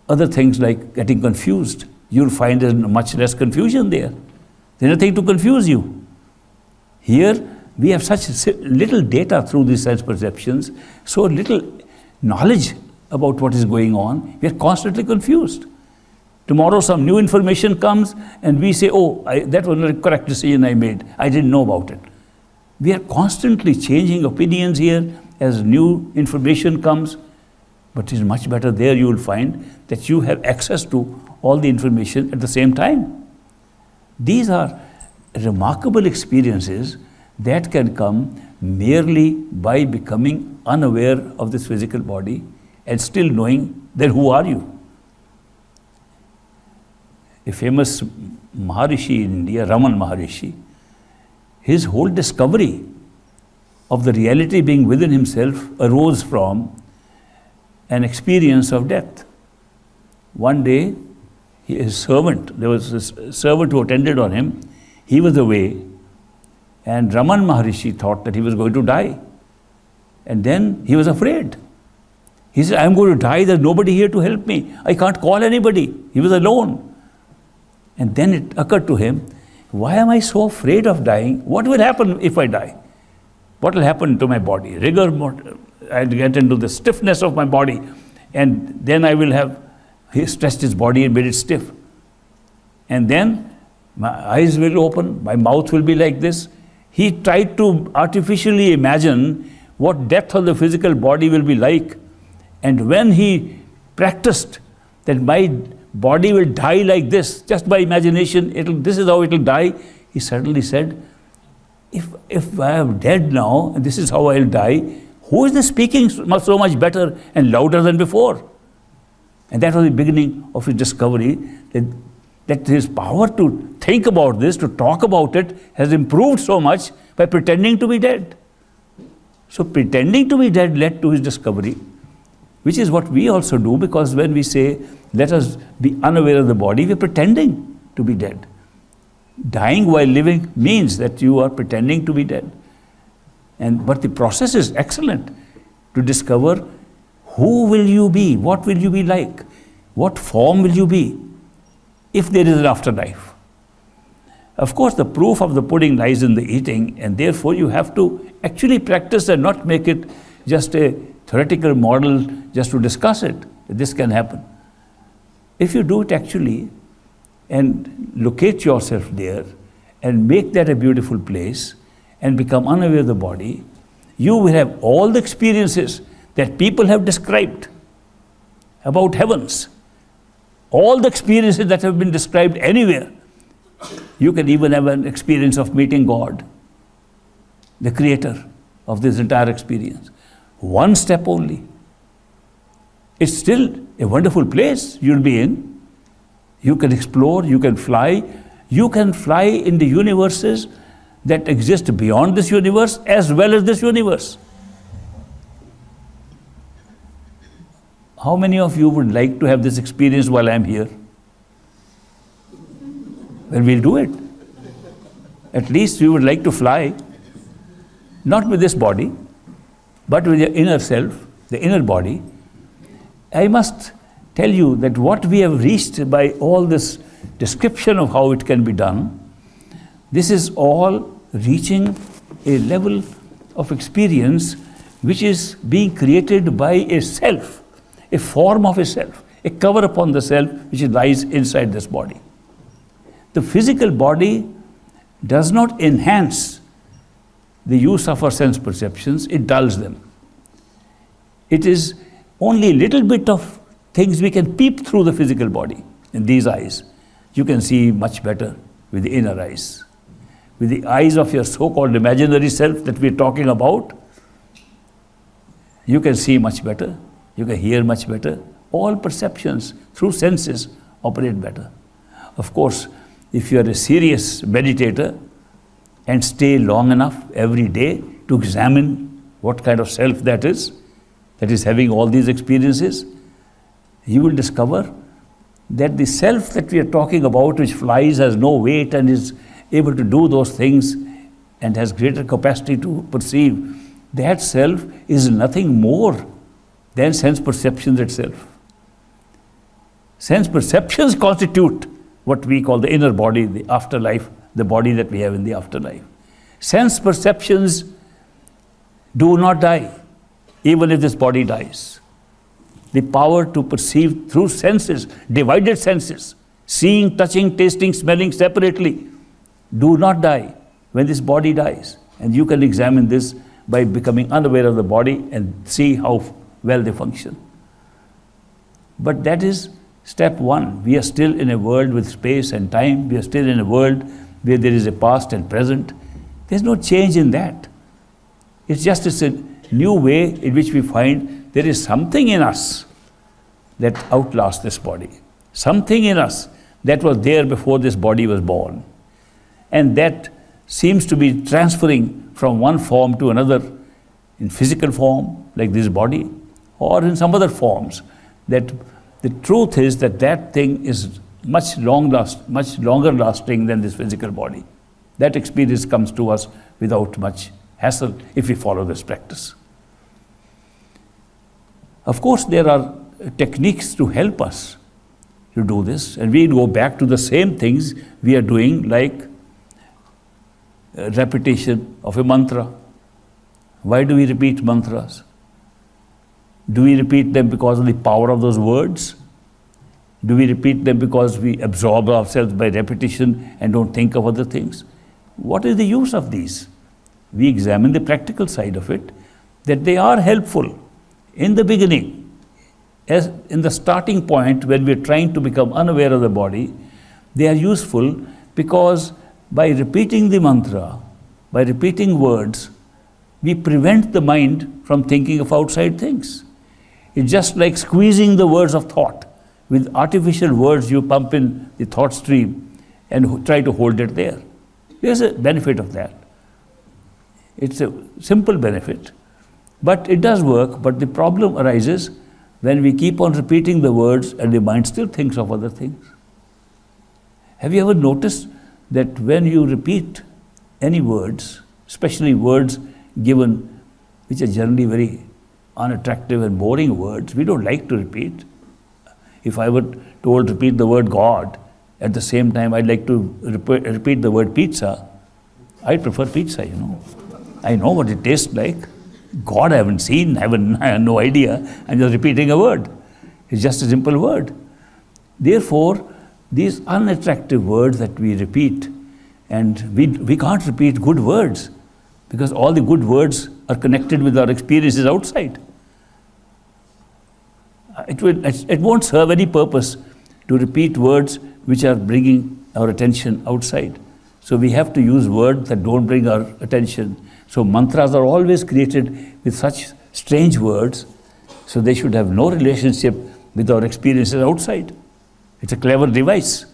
other things like getting confused. You'll find there's much less confusion there. There's nothing to confuse you. Here, we have such little data through these sense perceptions, so little knowledge about what is going on. We are constantly confused. Tomorrow some new information comes and we say, oh, that was not a correct decision I made. I didn't know about it. We are constantly changing opinions here as new information comes. But it is much better there. You will find that you have access to all the information at the same time. These are remarkable experiences that can come merely by becoming unaware of this physical body and still knowing that who are you. A famous Maharishi in India, Raman Maharishi, his whole discovery of the reality being within himself arose from an experience of death. One day, his servant, there was a servant who attended on him, he was away, and Raman Maharishi thought that he was going to die. And then he was afraid. He said, I'm going to die, there's nobody here to help me. I can't call anybody. He was alone. And then it occurred to him, why am I so afraid of dying? What will happen if I die? What will happen to my body? Rigor mortis. I'll get into the stiffness of my body, and then I will have, he stretched his body and made it stiff. And then my eyes will open, my mouth will be like this. He tried to artificially imagine what death of the physical body will be like. And when he practiced that my body will die like this, just by imagination, this is how it will die, he suddenly said, if I am dead now, and this is how I will die, who is this speaking so much better and louder than before? And that was the beginning of his discovery, that his power to think about this, to talk about it, has improved so much by pretending to be dead. So pretending to be dead led to his discovery, which is what we also do, because when we say, let us be unaware of the body, we're pretending to be dead. Dying while living means that you are pretending to be dead. But the process is excellent to discover who will you be, what will you be like, what form will you be if there is an afterlife. Of course, the proof of the pudding lies in the eating, and therefore you have to actually practice and not make it just a theoretical model just to discuss it. This can happen. If you do it actually and locate yourself there and make that a beautiful place, and become unaware of the body, you will have all the experiences that people have described about heavens. All the experiences that have been described anywhere. You can even have an experience of meeting God, the creator of this entire experience. One step only. It's still a wonderful place you'll be in. You can explore, you can fly. You can fly in the universes that exist beyond this universe as well as this universe. How many of you would like to have this experience while I'm here? Well, we'll do it. At least we would like to fly, not with this body, but with your inner self, the inner body. I must tell you that what we have reached by all this description of how it can be done, this is all reaching a level of experience which is being created by a self, a form of a self, a cover upon the self which lies inside this body. The physical body does not enhance the use of our sense perceptions, it dulls them. It is only a little bit of things we can peep through the physical body in these eyes. You can see much better with the inner eyes. With the eyes of your so-called imaginary self that we're talking about, you can see much better, you can hear much better. All perceptions through senses operate better. Of course, if you are a serious meditator and stay long enough every day to examine what kind of self that is having all these experiences, you will discover that the self that we are talking about, which flies, has no weight and is able to do those things and has greater capacity to perceive, that self is nothing more than sense perceptions itself. Sense perceptions constitute what we call the inner body, the afterlife, the body that we have in the afterlife. Sense perceptions do not die, even if this body dies. The power to perceive through senses, divided senses, seeing, touching, tasting, smelling separately, do not die when this body dies. And you can examine this by becoming unaware of the body and see how well they function. But that is step one. We are still in a world with space and time. We are still in a world where there is a past and present. There's no change in that. It's a new way in which we find there is something in us that outlasts this body. Something in us that was there before this body was born. And that seems to be transferring from one form to another, in physical form, like this body, or in some other forms. That the truth is that that thing is much longer lasting than this physical body. That experience comes to us without much hassle if we follow this practice. Of course, there are techniques to help us to do this, and we go back to the same things we are doing, like repetition of a mantra. Why do we repeat mantras? Do we repeat them because of the power of those words? Do we repeat them because we absorb ourselves by repetition and don't think of other things? What is the use of these? We examine the practical side of it, that they are helpful in the beginning, as in the starting point when we're trying to become unaware of the body. They are useful because by repeating the mantra, by repeating words, we prevent the mind from thinking of outside things. It's just like squeezing the words of thought. With artificial words, you pump in the thought stream and try to hold it there. There's a benefit of that. It's a simple benefit, but it does work. But the problem arises when we keep on repeating the words and the mind still thinks of other things. Have you ever noticed that when you repeat any words, especially words given which are generally very unattractive and boring words, we don't like to repeat. If I were told to repeat the word God, at the same time I'd like to repeat the word pizza, I'd prefer pizza, I know what it tastes like. God I haven't seen, I have no idea. I'm just repeating a word. It's just a simple word. Therefore, these unattractive words that we repeat, and we can't repeat good words because all the good words are connected with our experiences outside. It won't serve any purpose to repeat words which are bringing our attention outside. So we have to use words that don't bring our attention. So mantras are always created with such strange words, so they should have no relationship with our experiences outside. It's a clever device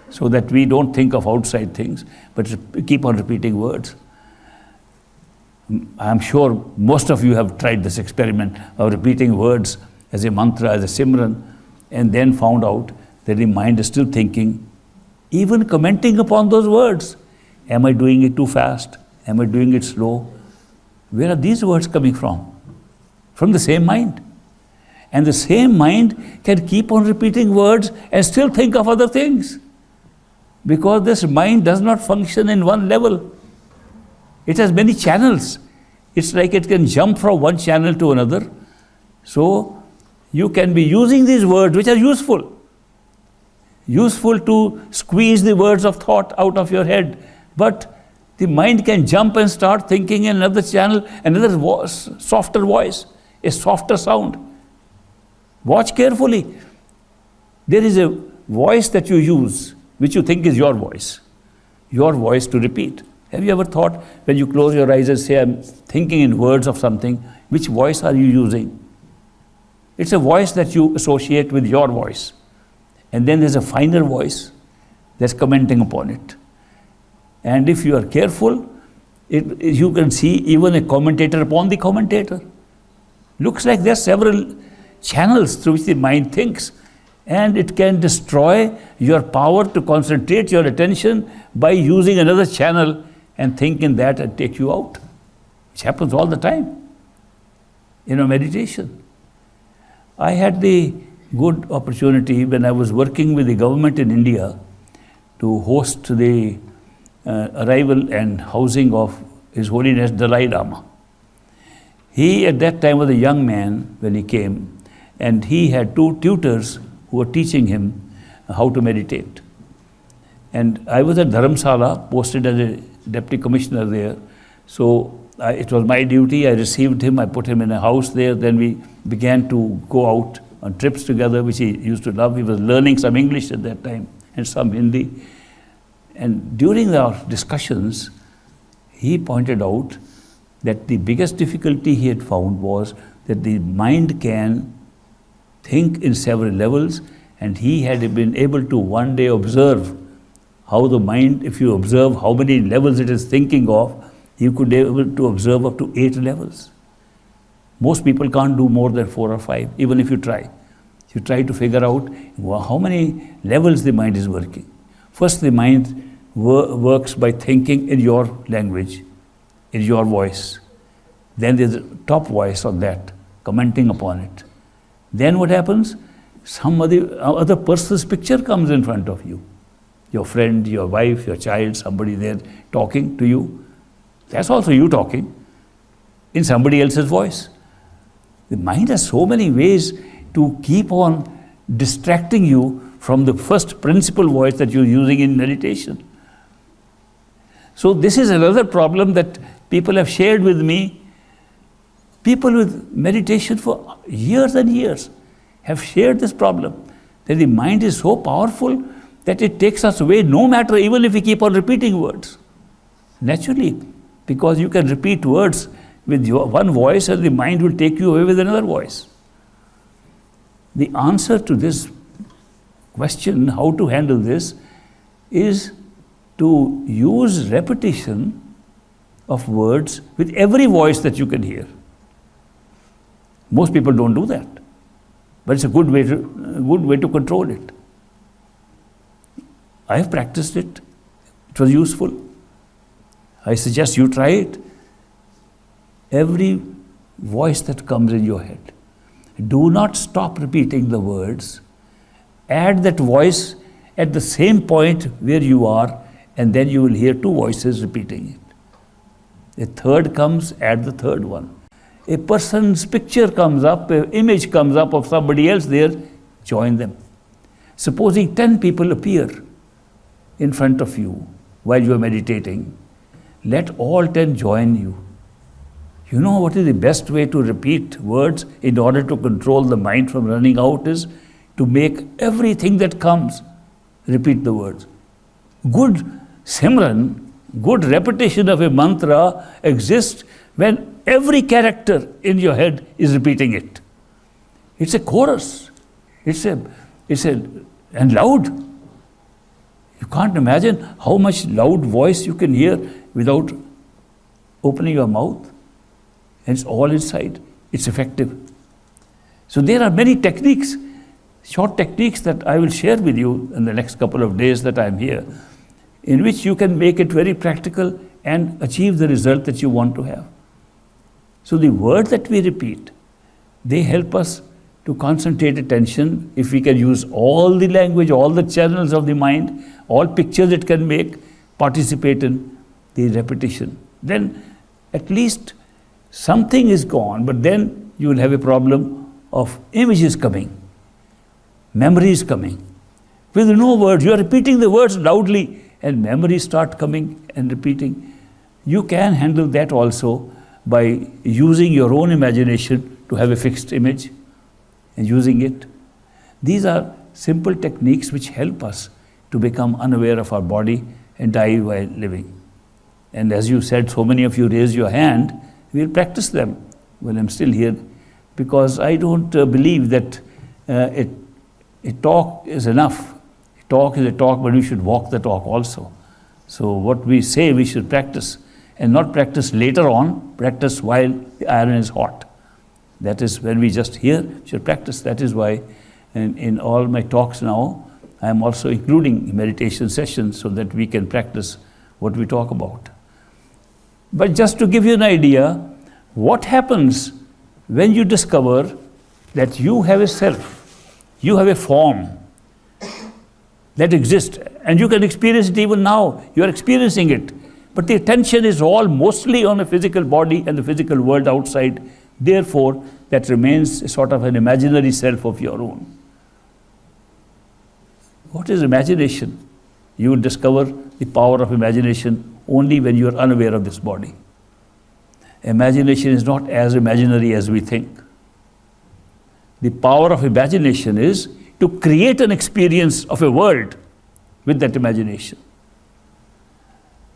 so that we don't think of outside things, but keep on repeating words. I'm sure most of you have tried this experiment of repeating words as a mantra, as a simran, and then found out that the mind is still thinking, even commenting upon those words. Am I doing it too fast? Am I doing it slow? Where are these words coming from? From the same mind. And the same mind can keep on repeating words and still think of other things. Because this mind does not function in one level. It has many channels. It's like it can jump from one channel to another. So you can be using these words which are useful. Useful to squeeze the words of thought out of your head. But the mind can jump and start thinking in another channel, another voice, softer voice, a softer sound. Watch carefully. There is a voice that you use, which you think is your voice to repeat. Have you ever thought, when you close your eyes and say, I'm thinking in words of something, which voice are you using? It's a voice that you associate with your voice. And then there's a finer voice that's commenting upon it. And if you are careful, you can see even a commentator upon the commentator. Looks like there are several channels through which the mind thinks, and it can destroy your power to concentrate your attention by using another channel and think in that and take you out, which happens all the time in a meditation. I had the good opportunity when I was working with the government in India to host the arrival and housing of His Holiness Dalai Lama. He at that time was a young man when he came, and he had 2 tutors who were teaching him how to meditate. And I was at Dharamsala, posted as a deputy commissioner there. So it was my duty. I received him, I put him in a house there. Then we began to go out on trips together, which he used to love. He was learning some English at that time and some Hindi. And during our discussions, he pointed out that the biggest difficulty he had found was that the mind can think in several levels, and he had been able to one day observe how the mind, if you observe how many levels it is thinking of, you could be able to observe up to 8 levels. Most people can't do more than 4 or 5, even if you try. You try to figure out how many levels the mind is working. First, the mind works by thinking in your language, in your voice. Then there's a top voice on that, commenting upon it. Then what happens? Some other person's picture comes in front of you. Your friend, your wife, your child, somebody there talking to you. That's also you talking in somebody else's voice. The mind has so many ways to keep on distracting you from the first principal voice that you're using in meditation. So this is another problem that people have shared with me. People with meditation for years and years have shared this problem, that the mind is so powerful that it takes us away no matter, even if we keep on repeating words. Naturally, because you can repeat words with your one voice and the mind will take you away with another voice. The answer to this question, how to handle this, is to use repetition of words with every voice that you can hear. Most people don't do that, but it's a good way to control it. I have practiced it. It was useful. I suggest you try it. Every voice that comes in your head, do not stop repeating the words. Add that voice at the same point where you are, and then you will hear 2 voices repeating it. A third comes, add the third one. A person's picture comes up, an image comes up of somebody else there, join them. Supposing 10 people appear in front of you while you are meditating, let all 10 join you. You know what is the best way to repeat words in order to control the mind from running out is to make everything that comes repeat the words. Good simran, good repetition of a mantra exists when every character in your head is repeating it. It's a chorus. And loud. You can't imagine how much loud voice you can hear without opening your mouth. And it's all inside. It's effective. So there are many techniques, short techniques that I will share with you in the next couple of days that I'm here, in which you can make it very practical and achieve the result that you want to have. So the words that we repeat, they help us to concentrate attention. If we can use all the language, all the channels of the mind, all pictures it can make, participate in the repetition, then at least something is gone, but then you will have a problem of images coming, memories coming. With no words, you are repeating the words loudly and memories start coming and repeating. You can handle that also by using your own imagination to have a fixed image and using it. These are simple techniques which help us to become unaware of our body and die while living. And as you said, so many of you raised your hand, we'll practice them when I'm still here, because I don't believe that a talk is enough. A talk is a talk, but we should walk the talk also. So what we say we should practice, and not practice later on, practice while the iron is hot. That is when we just hear, we should practice. That is why in all my talks now, I am also including meditation sessions so that we can practice what we talk about. But just to give you an idea, what happens when you discover that you have a self, You have a form that exists, and you can experience it even now. You are experiencing it. But the attention is all mostly on the physical body and the physical world outside. Therefore, that remains a sort of an imaginary self of your own. What is imagination? You will discover the power of imagination only when you are unaware of this body. Imagination is not as imaginary as we think. The power of imagination is to create an experience of a world with that imagination.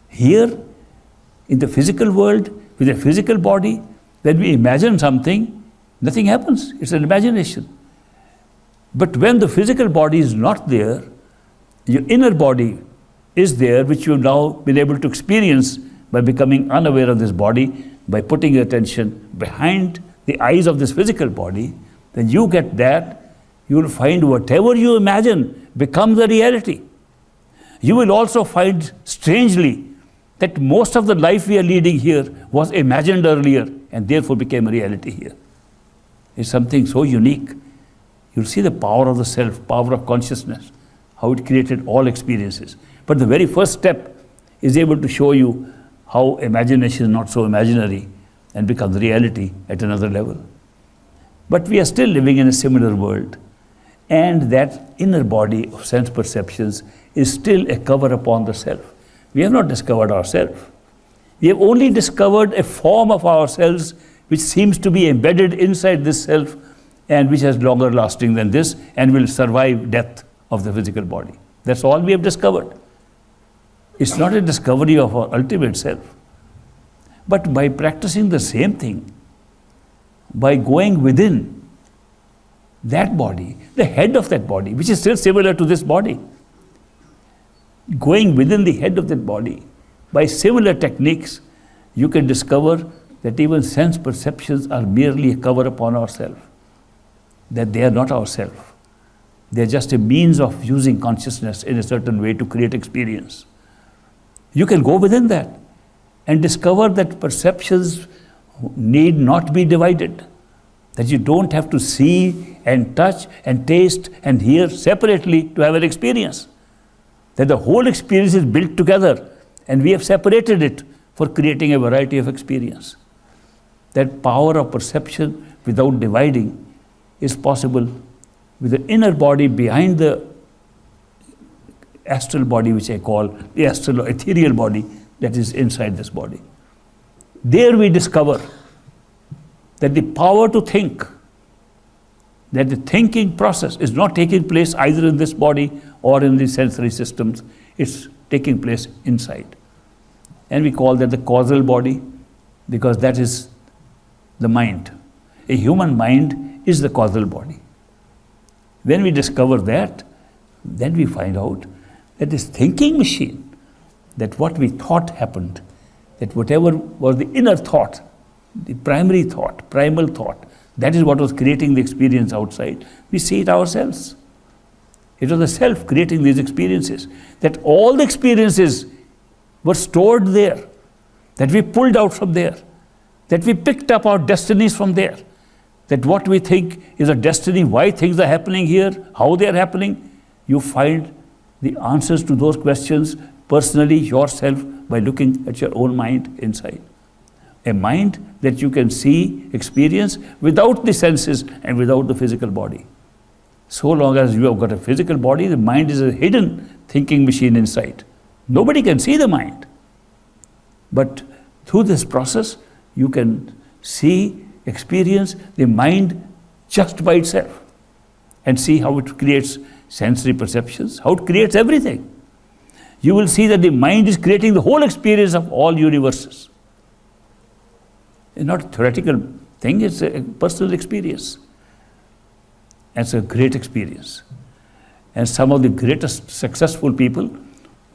Here, in the physical world, with a physical body, when we imagine something, nothing happens. It's an imagination. But when the physical body is not there, your inner body is there, which you've now been able to experience by becoming unaware of this body, by putting your attention behind the eyes of this physical body. Then you get that, you will find whatever you imagine becomes a reality. You will also find, strangely, that most of the life we are leading here was imagined earlier and therefore became a reality here. It's something so unique. You'll see the power of the self, power of consciousness, how it created all experiences. But the very first step is able to show you how imagination is not so imaginary and becomes reality at another level. But we are still living in a similar world, and that inner body of sense perceptions is still a cover upon the self. We have not discovered ourselves. We have only discovered a form of ourselves which seems to be embedded inside this self and which is longer lasting than this and will survive death of the physical body. That's all we have discovered. It's not a discovery of our ultimate self. But by practicing the same thing, by going within that body, the head of that body, which is still similar to this body, going within the head of that body, by similar techniques, you can discover that even sense perceptions are merely a cover upon ourselves, that they are not ourselves. They are just a means of using consciousness in a certain way to create experience. You can go within that and discover that perceptions need not be divided, that you don't have to see and touch and taste and hear separately to have an experience, that the whole experience is built together and we have separated it for creating a variety of experience. That power of perception without dividing is possible with the inner body behind the astral body, which I call the astral or ethereal body that is inside this body. There we discover that the power to think, that the thinking process is not taking place either in this body or in the sensory systems, it's taking place inside. And we call that the causal body because that is the mind. A human mind is the causal body. When we discover that, then we find out that this thinking machine, that what we thought happened, that whatever was the inner thought, the primary thought, primal thought, that is what was creating the experience outside. We see it ourselves. It was the self creating these experiences, that all the experiences were stored there, that we pulled out from there, that we picked up our destinies from there, that what we think is a destiny, why things are happening here, how they are happening, you find the answers to those questions personally yourself by looking at your own mind inside. A mind that you can see, experience without the senses and without the physical body. So long as you have got a physical body, the mind is a hidden thinking machine inside. Nobody can see the mind. But through this process, you can see, experience the mind just by itself and see how it creates sensory perceptions, how it creates everything. You will see that the mind is creating the whole experience of all universes. It's not a theoretical thing, it's a personal experience. It's a great experience. And some of the greatest successful people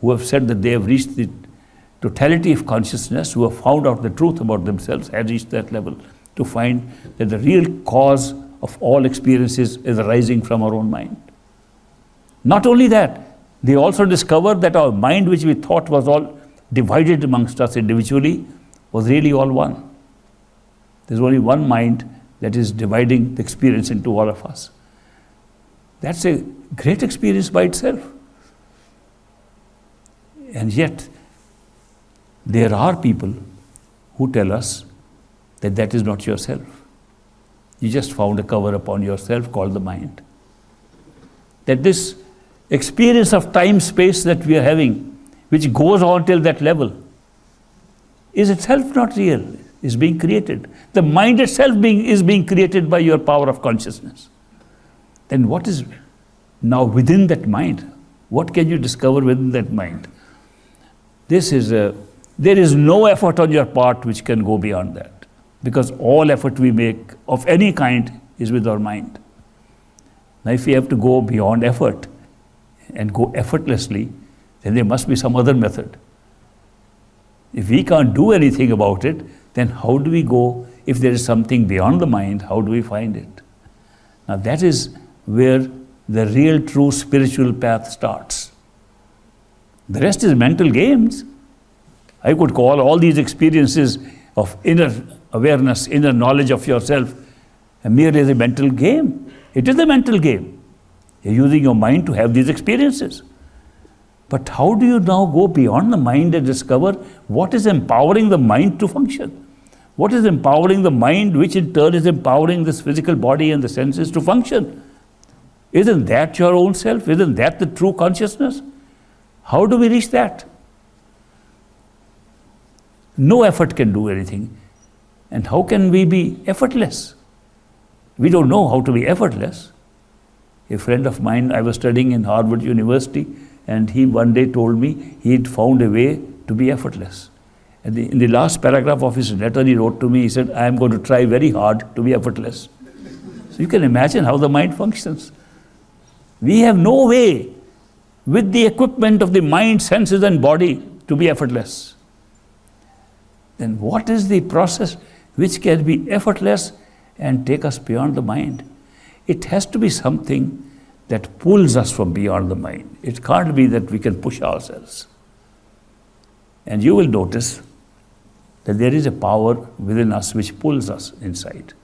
who have said that they have reached the totality of consciousness, who have found out the truth about themselves, have reached that level to find that the real cause of all experiences is arising from our own mind. Not only that, they also discovered that our mind, which we thought was all divided amongst us individually, was really all one. There's only one mind that is dividing the experience into all of us. That's a great experience by itself. And yet, there are people who tell us that that is not yourself. You just found a cover upon yourself called the mind. That this experience of time-space that we are having, which goes on till that level, is itself not real, is being created. The mind itself is being created by your power of consciousness. Then what is now within that mind? What can you discover within that mind? There is no effort on your part which can go beyond that, because all effort we make of any kind is with our mind. Now if we have to go beyond effort and go effortlessly, then there must be some other method. If we can't do anything about it, then how do we go? If there is something beyond the mind, how do we find it? Now that is where the real true spiritual path starts. The rest is mental games. I could call all these experiences of inner awareness, inner knowledge of yourself, merely as a mental game. It is a mental game. You're using your mind to have these experiences. But how do you now go beyond the mind and discover what is empowering the mind to function? What is empowering the mind, which in turn is empowering this physical body and the senses to function? Isn't that your own self? Isn't that the true consciousness? How do we reach that? No effort can do anything. And how can we be effortless? We don't know how to be effortless. A friend of mine, I was studying in Harvard University, and he one day told me he'd found a way to be effortless. And in the last paragraph of his letter he wrote to me, he said, I am going to try very hard to be effortless. So you can imagine how the mind functions. We have no way with the equipment of the mind, senses and body to be effortless. Then what is the process which can be effortless and take us beyond the mind? It has to be something that pulls us from beyond the mind. It can't be that we can push ourselves. And you will notice that there is a power within us which pulls us inside.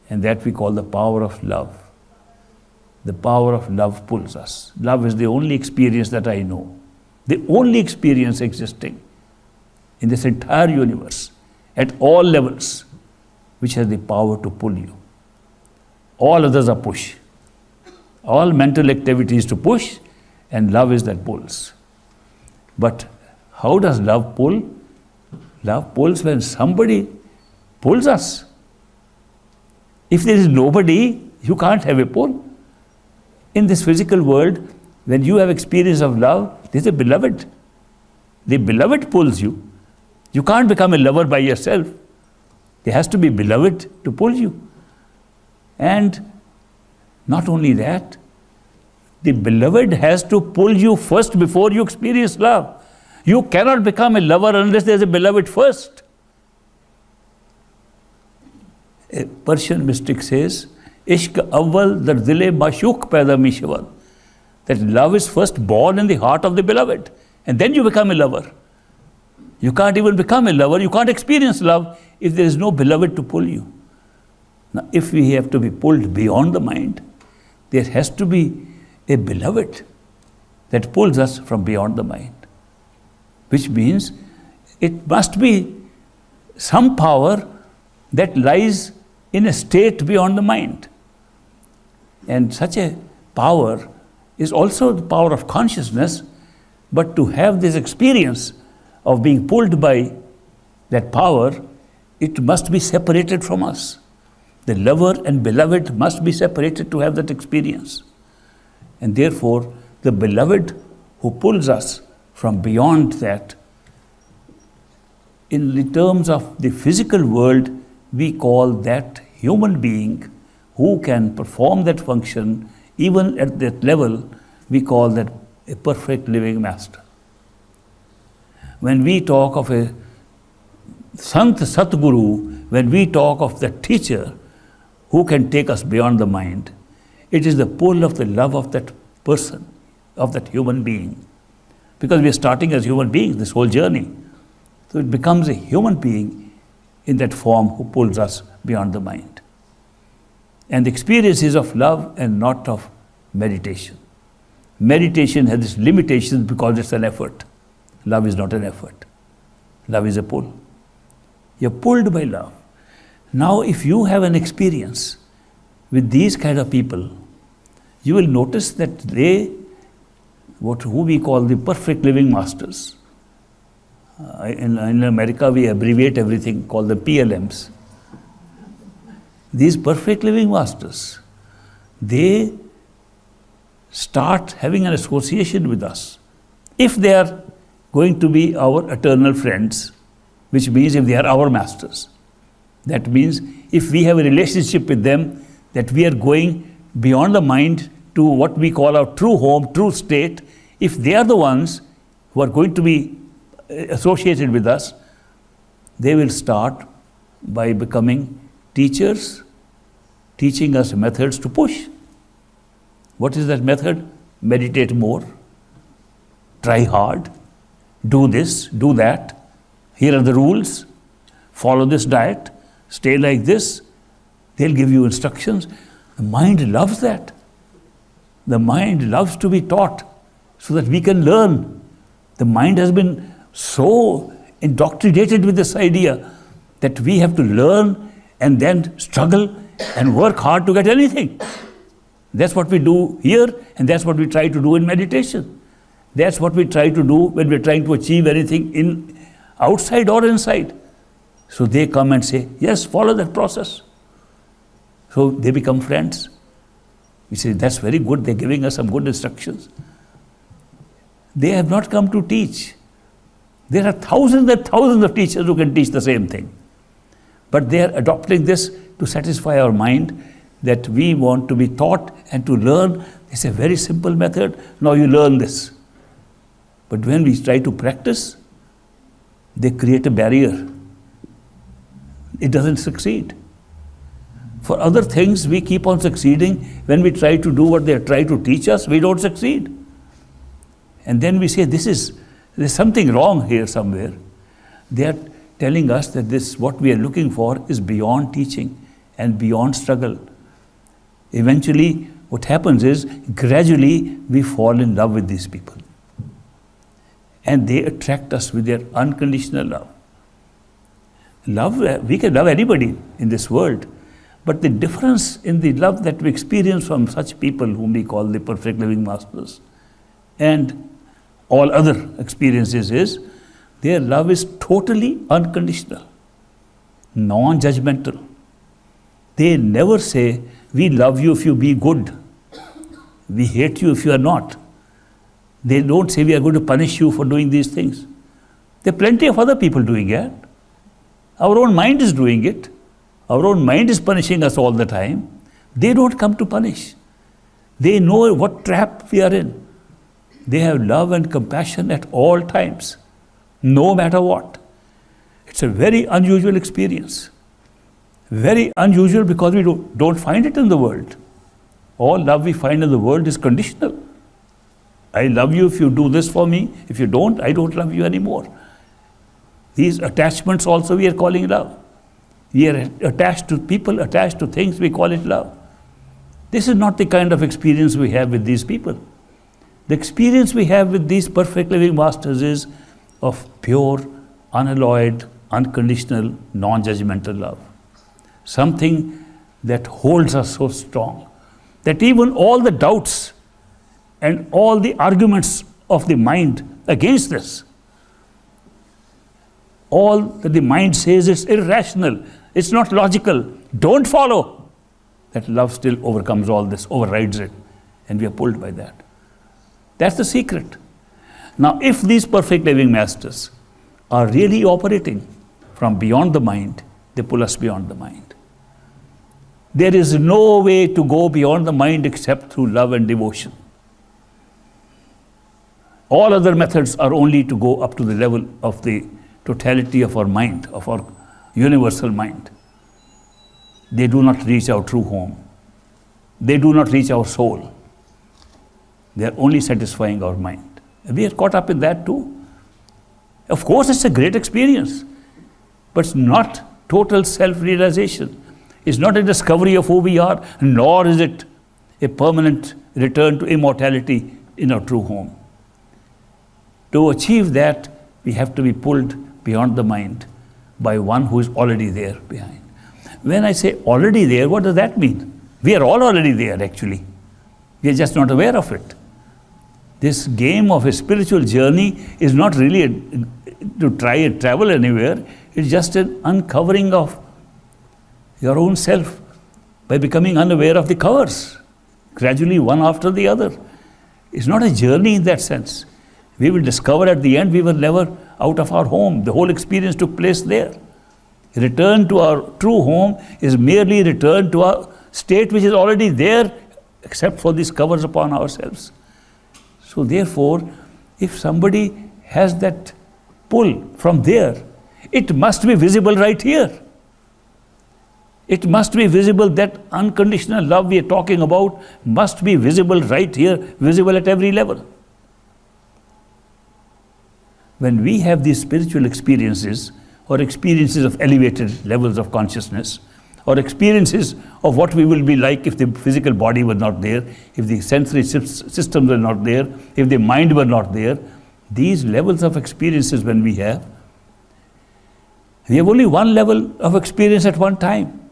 And that we call the power of love. The power of love pulls us. Love is the only experience that I know. The only experience existing in this entire universe, at all levels, which has the power to pull you. All others are push. All mental activities to push, and love is that pulls. But how does love pull? Love pulls when somebody pulls us. If there is nobody, you can't have a pull. In this physical world, when you have experience of love, there is a beloved. The beloved pulls you. You can't become a lover by yourself. There has to be beloved to pull you. And not only that, the beloved has to pull you first before you experience love. You cannot become a lover unless there is a beloved first. A Persian mystic says, Ishq awwal dar dile mashuk paida mishwal. That love is first born in the heart of the beloved, and then you become a lover. You can't even become a lover, you can't experience love if there is no beloved to pull you. Now, if we have to be pulled beyond the mind, there has to be a beloved that pulls us from beyond the mind. Which means it must be some power that lies in a state beyond the mind. And such a power is also the power of consciousness, but to have this experience of being pulled by that power, it must be separated from us. The lover and beloved must be separated to have that experience. And therefore, the beloved who pulls us from beyond that, in the terms of the physical world, we call that human being who can perform that function, even at that level, we call that a perfect living master. When we talk of a Sant Satguru, when we talk of the teacher who can take us beyond the mind, it is the pull of the love of that person, of that human being. Because we are starting as human beings, this whole journey. So it becomes a human being in that form who pulls us beyond the mind. And the experience is of love and not of Meditation. Meditation has its limitations because it's an effort. Love is not an effort. Love is a pull. You're pulled by love. Now, if you have an experience with these kind of people, you will notice that they, who we call the perfect living masters. In America, we abbreviate everything, call them PLMs. These perfect living masters, they start having an association with us. If they are going to be our eternal friends, which means if they are our masters, that means if we have a relationship with them, that we are going beyond the mind to what we call our true home, true state, if they are the ones who are going to be associated with us, they will start by becoming teachers, teaching us methods to push. What is that method? Meditate more, try hard, do this, do that, here are the rules, follow this diet, stay like this. They'll give you instructions. The mind loves that. The mind loves to be taught so that we can learn. The mind has been so indoctrinated with this idea that we have to learn and then struggle and work hard to get anything. That's what we do here, and that's what we try to do in meditation. That's what we try to do when we're trying to achieve anything in outside or inside. So they come and say, yes, follow that process. So they become friends. We say, that's very good, they're giving us some good instructions. They have not come to teach. There are thousands and thousands of teachers who can teach the same thing. But they are adopting this to satisfy our mind that we want to be taught and to learn. It's a very simple method. Now you learn this. But when we try to practice, they create a barrier. It doesn't succeed. For other things, we keep on succeeding. When we try to do what they try to teach us, we don't succeed. And then we say, there's something wrong here somewhere. They are telling us that this, what we are looking for, is beyond teaching and beyond struggle. Eventually, what happens is, gradually, we fall in love with these people. And they attract us with their unconditional love. Love, we can love anybody in this world, but the difference in the love that we experience from such people whom we call the perfect living masters and all other experiences is, their love is totally unconditional, non-judgmental. They never say, we love you if you be good, we hate you if you are not. They don't say we are going to punish you for doing these things. There are plenty of other people doing it. Our own mind is doing it. Our own mind is punishing us all the time. They don't come to punish. They know what trap we are in. They have love and compassion at all times, no matter what. It's a very unusual experience. Very unusual because we don't find it in the world. All love we find in the world is conditional. I love you if you do this for me. If you don't, I don't love you anymore. These attachments also we are calling love. We are attached to people, attached to things, we call it love. This is not the kind of experience we have with these people. The experience we have with these perfect living masters is of pure, unalloyed, unconditional, non-judgmental love. Something that holds us so strong that even all the doubts and all the arguments of the mind against this, all that the mind says is irrational, it's not logical, don't follow, that love still overcomes all this, overrides it, and we are pulled by that. That's the secret. Now, if these perfect living masters are really operating from beyond the mind, they pull us beyond the mind. There is no way to go beyond the mind except through love and devotion. All other methods are only to go up to the level of the totality of our mind, of our universal mind. They do not reach our true home. They do not reach our soul. They are only satisfying our mind. We are caught up in that too. Of course, it's a great experience, but it's not total self-realization. It's not a discovery of who we are, nor is it a permanent return to immortality in our true home. To achieve that, we have to be pulled beyond the mind by one who is already there behind. When I say already there, what does that mean? We are all already there, actually. We are just not aware of it. This game of a spiritual journey is not really to try and travel anywhere. It's just an uncovering of your own self by becoming unaware of the covers, gradually one after the other. It's not a journey in that sense. We will discover at the end we were never out of our home. The whole experience took place there. Return to our true home is merely return to our state which is already there, except for these covers upon ourselves. So therefore, if somebody has that pull from there, it must be visible right here. It must be visible. That unconditional love we are talking about must be visible right here, visible at every level. When we have these spiritual experiences, or experiences of elevated levels of consciousness, or experiences of what we will be like if the physical body were not there, if the sensory systems were not there, if the mind were not there, these levels of experiences when we have only one level of experience at one time.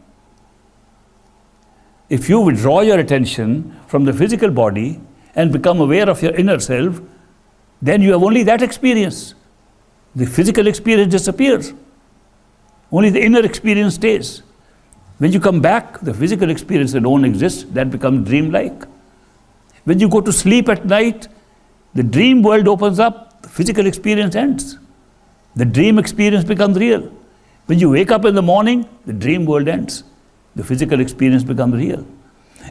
If you withdraw your attention from the physical body and become aware of your inner self, then you have only that experience. The physical experience disappears. Only the inner experience stays. When you come back, the physical experience alone exists, that becomes dreamlike. When you go to sleep at night, the dream world opens up, the physical experience ends. The dream experience becomes real. When you wake up in the morning, the dream world ends. The physical experience becomes real.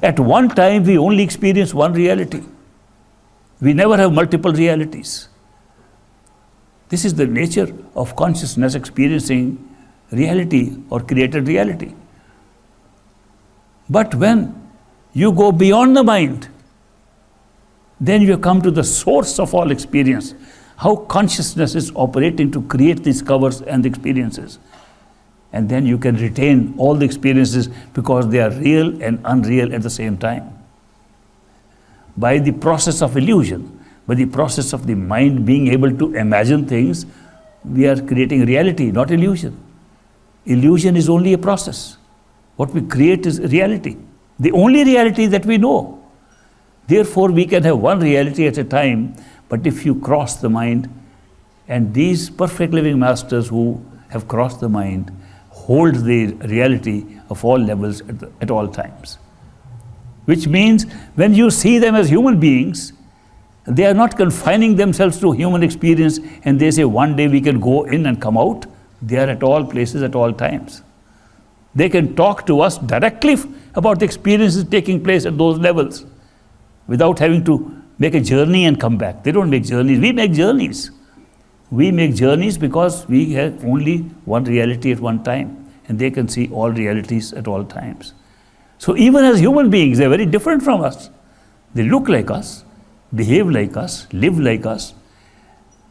At one time, we only experience one reality. We never have multiple realities. This is the nature of consciousness experiencing reality or created reality. But when you go beyond the mind, then you come to the source of all experience, how consciousness is operating to create these covers and experiences. And then you can retain all the experiences because they are real and unreal at the same time. By the process of illusion, by the process of the mind being able to imagine things, we are creating reality, not illusion. Illusion is only a process. What we create is reality, the only reality that we know. Therefore, we can have one reality at a time, but if you cross the mind, and these perfect living masters who have crossed the mind hold the reality of all levels at all times. Which means when you see them as human beings, they are not confining themselves to human experience and they say one day we can go in and come out. They are at all places at all times. They can talk to us directly about the experiences taking place at those levels without having to make a journey and come back. They don't make journeys, we make journeys. We make journeys because we have only one reality at one time and they can see all realities at all times. So even as human beings, they're very different from us. They look like us, behave like us, live like us.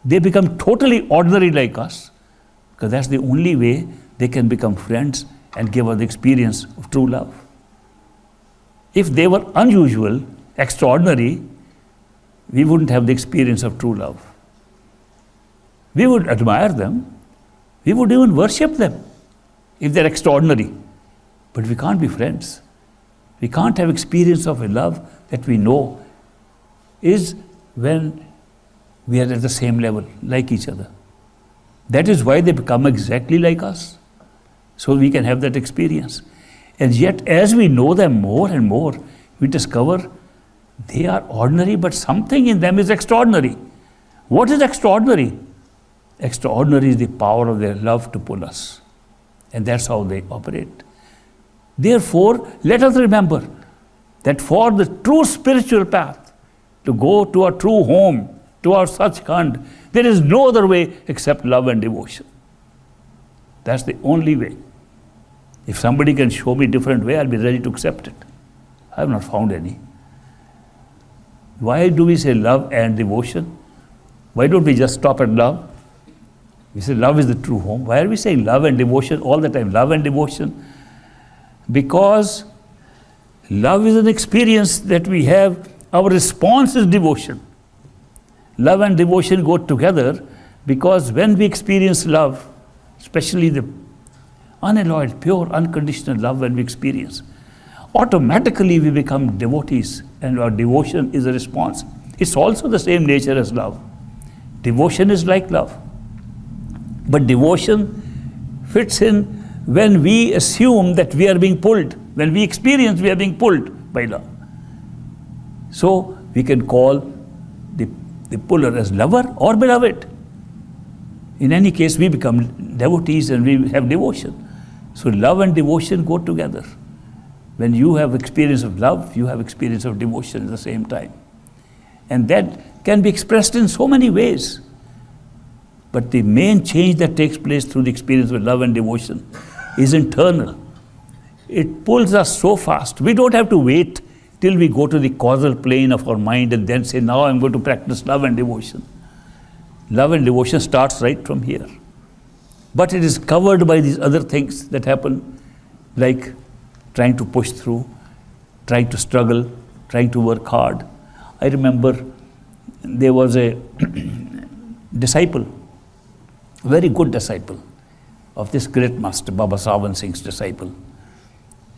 They become totally ordinary like us because that's the only way they can become friends and give us the experience of true love. If they were unusual, extraordinary, we wouldn't have the experience of true love. We would admire them. We would even worship them if they're extraordinary. But we can't be friends. We can't have experience of a love that we know is when we are at the same level, like each other. That is why they become exactly like us. So we can have that experience. And yet, as we know them more and more, we discover they are ordinary, but something in them is extraordinary. What is extraordinary? Extraordinary is the power of their love to pull us. And that's how they operate. Therefore, let us remember that for the true spiritual path, to go to our true home, to our Sachkhand, there is no other way except love and devotion. That's the only way. If somebody can show me a different way, I'll be ready to accept it. I have not found any. Why do we say love and devotion? Why don't we just stop at love? We say love is the true home. Why are we saying love and devotion all the time? Love and devotion. Because love is an experience that we have our response is devotion. Love and devotion go together because when we experience love, especially the unalloyed, pure, unconditional love when we experience, automatically we become devotees, and our devotion is a response. It's also the same nature as love. Devotion is like love. But devotion fits in when we assume that we are being pulled, when we experience we are being pulled by love. So we can call the puller as lover or beloved. In any case, we become devotees and we have devotion. So love and devotion go together. When you have experience of love, you have experience of devotion at the same time. And that can be expressed in so many ways. But the main change that takes place through the experience of love and devotion is internal. It pulls us so fast. We don't have to wait till we go to the causal plane of our mind and then say, now I'm going to practice love and devotion. Love and devotion starts right from here. But it is covered by these other things that happen, like trying to push through, trying to struggle, trying to work hard. I remember there was a disciple, a very good disciple of this great master, Baba Sawan Singh's disciple.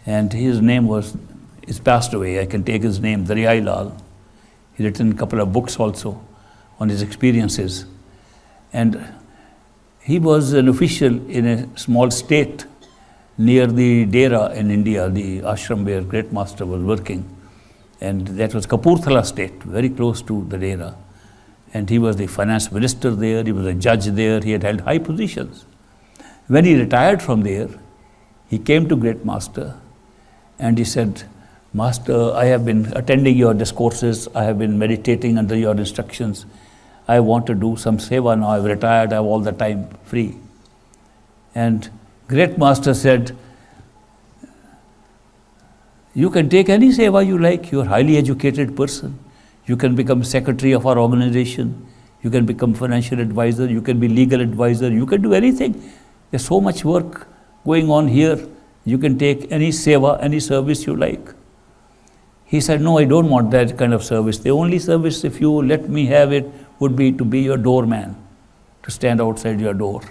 And his name is passed away. I can take his name, Daryai Lal. He written a couple of books also on his experiences. And he was an official in a small state near the Dera in India, the ashram where great master was working. And that was Kapurthala state, very close to the Dera. And he was the finance minister there, he was a judge there, he had held high positions. When he retired from there, he came to great master and he said, Master, I have been attending your discourses, I have been meditating under your instructions. I want to do some seva now, I've retired, I have all the time free. And great master said, you can take any seva you like, you're a highly educated person. You can become secretary of our organization, you can become financial advisor, you can be legal advisor, you can do anything. There's so much work going on here. You can take any seva, any service you like. He said, no, I don't want that kind of service. The only service, if you let me have it, would be to be your doorman, to stand outside your door.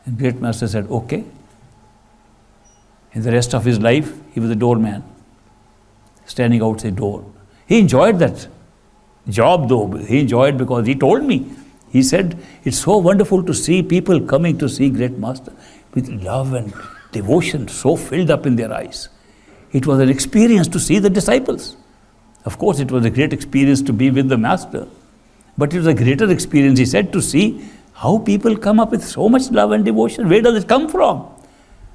And great master said, okay. In the rest of his life, he was a doorman, standing outside door. He enjoyed that job though. He enjoyed because he told me. He said, it's so wonderful to see people coming to see great master with love and devotion so filled up in their eyes. It was an experience to see the disciples. Of course, it was a great experience to be with the master. But it was a greater experience, he said, to see how people come up with so much love and devotion. Where does it come from?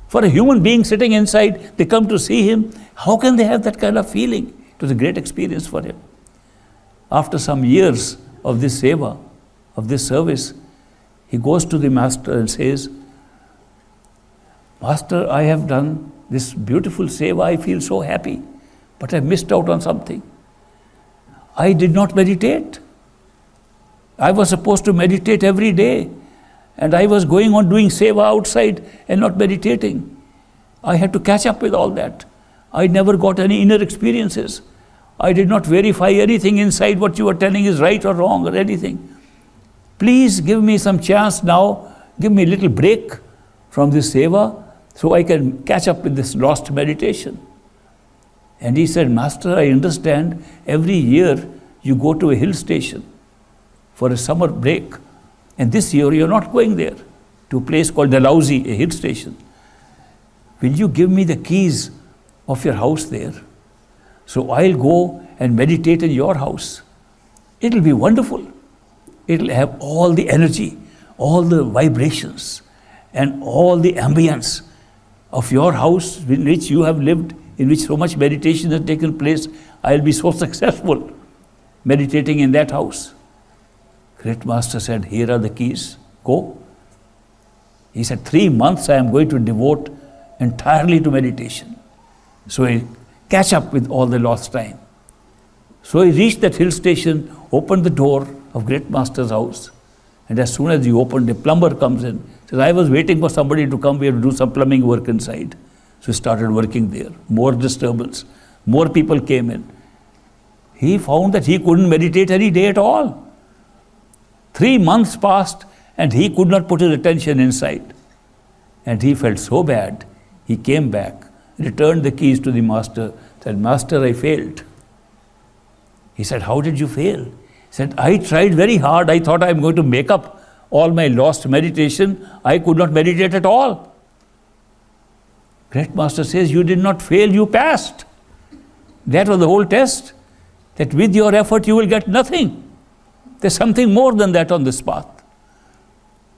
For a human being sitting inside, they come to see him. How can they have that kind of feeling? It was a great experience for him. After some years of this seva, of this service, he goes to the master and says, Master, I have done this beautiful seva, I feel so happy, but I missed out on something. I did not meditate. I was supposed to meditate every day, and I was going on doing seva outside and not meditating. I had to catch up with all that. I never got any inner experiences. I did not verify anything inside what you were telling is right or wrong or anything. Please give me some chance now, give me a little break from this seva so I can catch up with this lost meditation. And he said, Master, I understand every year you go to a hill station for a summer break. And this year you're not going there, to a place called Dalhousie, a hill station. Will you give me the keys of your house there? So I'll go and meditate in your house. It'll be wonderful. It'll have all the energy, all the vibrations, and all the ambience of your house in which you have lived, in which so much meditation has taken place. I'll be so successful meditating in that house. Great Master said, here are the keys, go. He said, 3 months I am going to devote entirely to meditation. So he catch up with all the lost time. So he reached that hill station, opened the door of Great Master's house, and as soon as he opened, a plumber comes in. Says, I was waiting for somebody to come here to do some plumbing work inside. So he started working there. More disturbance. More people came in. he found that he couldn't meditate any day at all. 3 months passed and he could not put his attention inside. And he felt so bad, he came back, returned the keys to the master, said, "Master, I failed." He said, "How did you fail?" He said, "I tried very hard. I thought I'm going to make up all my lost meditation. I could not meditate at all." Great Master says, "You did not fail, you passed." That was the whole test, that with your effort you will get nothing. There's something more than that on this path.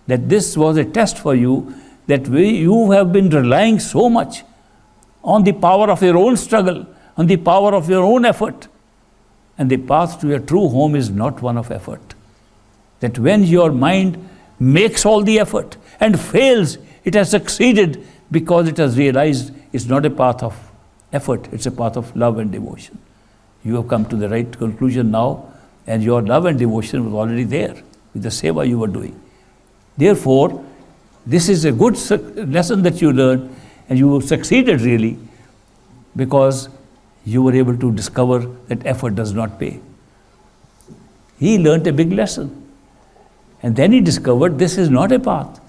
That this was a test for you, that you have been relying so much on the power of your own struggle, on the power of your own effort. And the path to your true home is not one of effort. That when your mind makes all the effort and fails, it has succeeded because it has realized it's not a path of effort, it's a path of love and devotion. You have come to the right conclusion now, and your love and devotion was already there with the seva you were doing. Therefore, this is a good lesson that you learned, and you succeeded really, because you were able to discover that effort does not pay. He learned a big lesson. And then he discovered this is not a path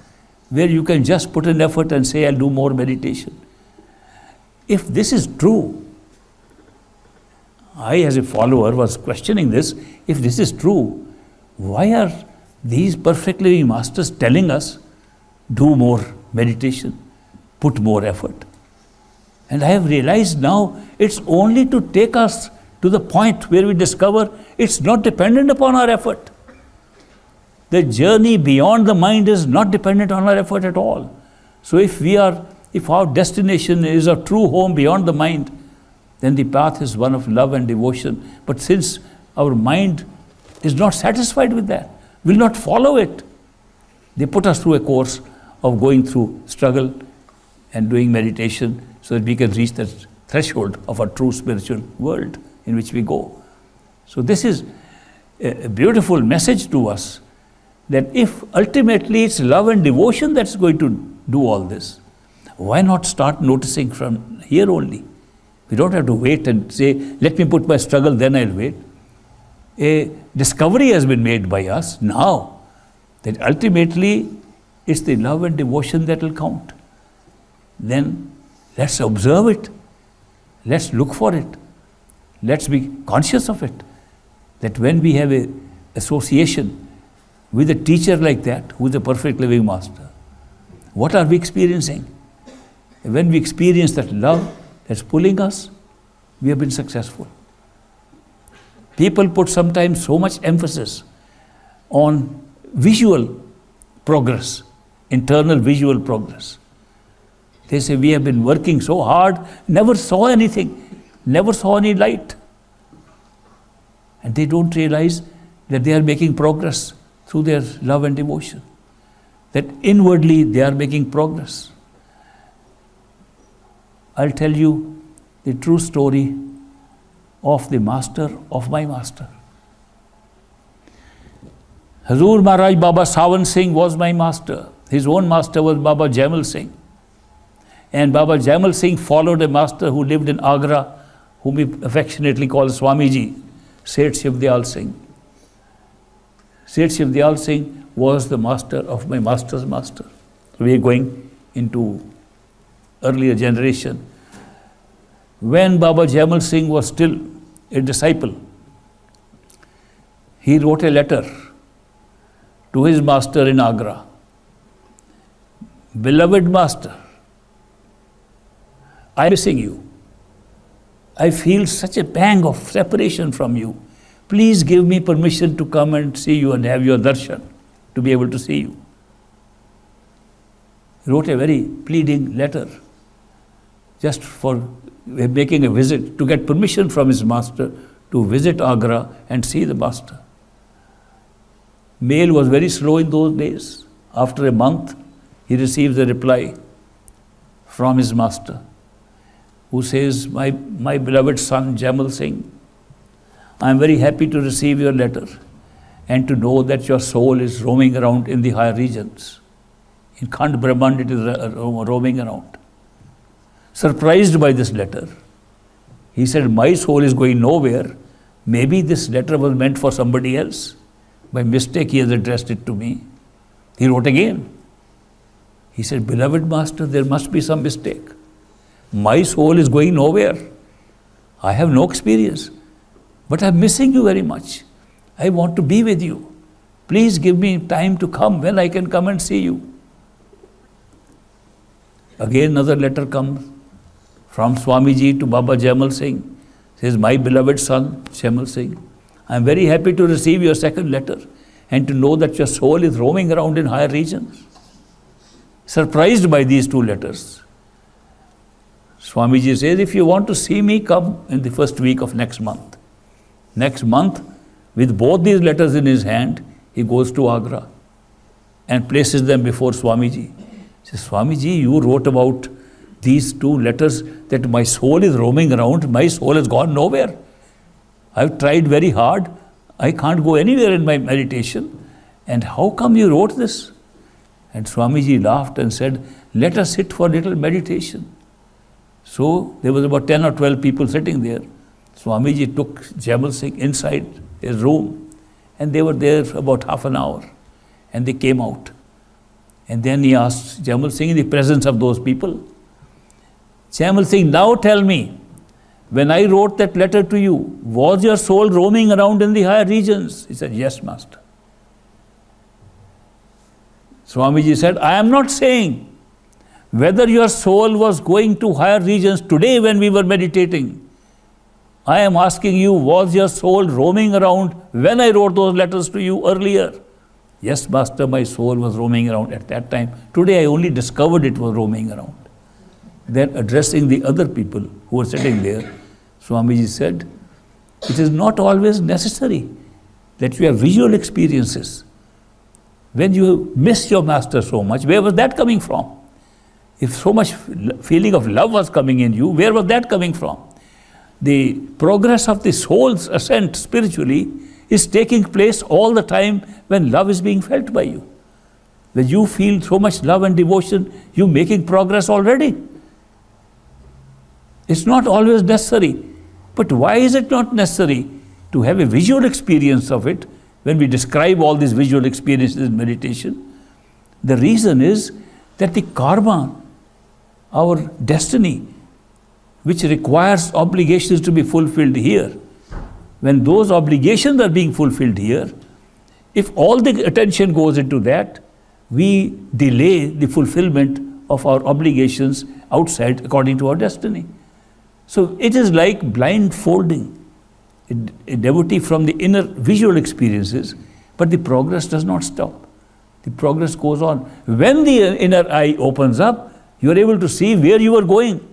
where you can just put in effort and say, "I'll do more meditation." If this is true, I as a follower was questioning this. If this is true, why are these perfect living masters telling us, do more meditation, put more effort? And I have realized now it's only to take us to the point where we discover it's not dependent upon our effort. The journey beyond the mind is not dependent on our effort at all. So if our destination is a true home beyond the mind, then the path is one of love and devotion. But since our mind is not satisfied with that, will not follow it, they put us through a course of going through struggle and doing meditation so that we can reach the threshold of our true spiritual world in which we go. So this is a beautiful message to us, that if ultimately it's love and devotion that's going to do all this, why not start noticing from here only? We don't have to wait and say, "Let me put my struggle, then I'll wait." A discovery has been made by us now that ultimately it's the love and devotion that will count. Then let's observe it. Let's look for it. Let's be conscious of it. That when we have an association with a teacher like that, who is a perfect living master, what are we experiencing? When we experience that love that's pulling us, we have been successful. People put sometimes so much emphasis on visual progress, internal visual progress. They say, "We have been working so hard, never saw anything, never saw any light." And they don't realize that they are making progress through their love and devotion. That inwardly they are making progress. I'll tell you the true story of the master of my master. Hazur Maharaj Baba Sawan Singh was my master. His own master was Baba Jaimal Singh. And Baba Jaimal Singh followed a master who lived in Agra, whom we affectionately call Swamiji, Seth Shivdayal Singh. Seth Shivdayal Singh was the master of my master's master. We are going into earlier generation. When Baba Jaimal Singh was still a disciple, he wrote a letter to his master in Agra. "Beloved master, I am missing you. I feel such a pang of separation from you. Please give me permission to come and see you and have your darshan, to be able to see you." He wrote a very pleading letter just for making a visit, to get permission from his master to visit Agra and see the master. Mail was very slow in those days. After a month, he receives a reply from his master, who says, my beloved son Jaimal Singh, I am very happy to receive your letter and to know that your soul is roaming around in the higher regions. In Khand Brahmand it is roaming around. Surprised by this letter, he said, "My soul is going nowhere. maybe this letter was meant for somebody else. By mistake, he has addressed it to me. He wrote again. He said, beloved master, there must be some mistake. My soul is going nowhere. I have no experience. But I'm missing you very much. I want to be with you. Please give me time to come when I can come and see you. Again another letter comes from Swamiji to Baba Jaimal Singh. Says, my beloved son, Jaimal Singh, I am very happy to receive your second letter and to know that your soul is roaming around in higher regions. Surprised by these two letters. Swamiji says, if you want to see me, come in the first week of next month. Next month, with both these letters in his hand, he goes to Agra and places them before Swamiji. He says, Swamiji, you wrote about these two letters that my soul is roaming around, my soul has gone nowhere. I've tried very hard, I can't go anywhere in my meditation. And how come you wrote this? And Swamiji laughed and said, let us sit for a little meditation. So there was about 10 or 12 people sitting there. Swamiji took Jaimal Singh inside his room and they were there for about half an hour and they came out. And then he asked Jaimal Singh in the presence of those people, Jaimal Singh, now tell me, when I wrote that letter to you, was your soul roaming around in the higher regions? He said, yes, master. Swamiji said, I am not saying whether your soul was going to higher regions today when we were meditating. I am asking you, was your soul roaming around when I wrote those letters to you earlier? Yes, master, my soul was roaming around at that time. Today I only discovered it was roaming around. Then addressing the other people who were sitting there, Swamiji said, it is not always necessary that you have visual experiences. When you miss your master so much, where was that coming from? If so much feeling of love was coming in you, where was that coming from? The progress of the soul's ascent spiritually is taking place all the time when love is being felt by you. When you feel so much love and devotion, you're making progress already. It's not always necessary. But why is it not necessary to have a visual experience of it when we describe all these visual experiences in meditation? The reason is that the karma, our destiny, which requires obligations to be fulfilled here, when those obligations are being fulfilled here, if all the attention goes into that, we delay the fulfillment of our obligations outside according to our destiny. So it is like blindfolding a devotee from the inner visual experiences, but the progress does not stop. The progress goes on. When the inner eye opens up, you are able to see where you are going.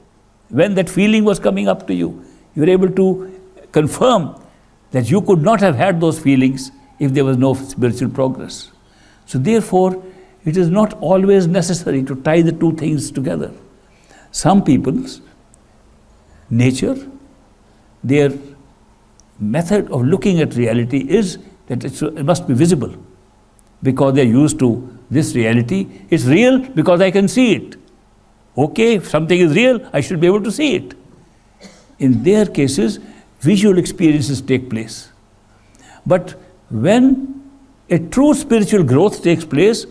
When that feeling was coming up to you, you are able to confirm that you could not have had those feelings if there was no spiritual progress. So therefore, it is not always necessary to tie the two things together. Some people's nature, their method of looking at reality is that it must be visible because they're used to this reality. It's real because I can see it. Okay, if something is real, I should be able to see it. In their cases, visual experiences take place. But when a true spiritual growth takes place,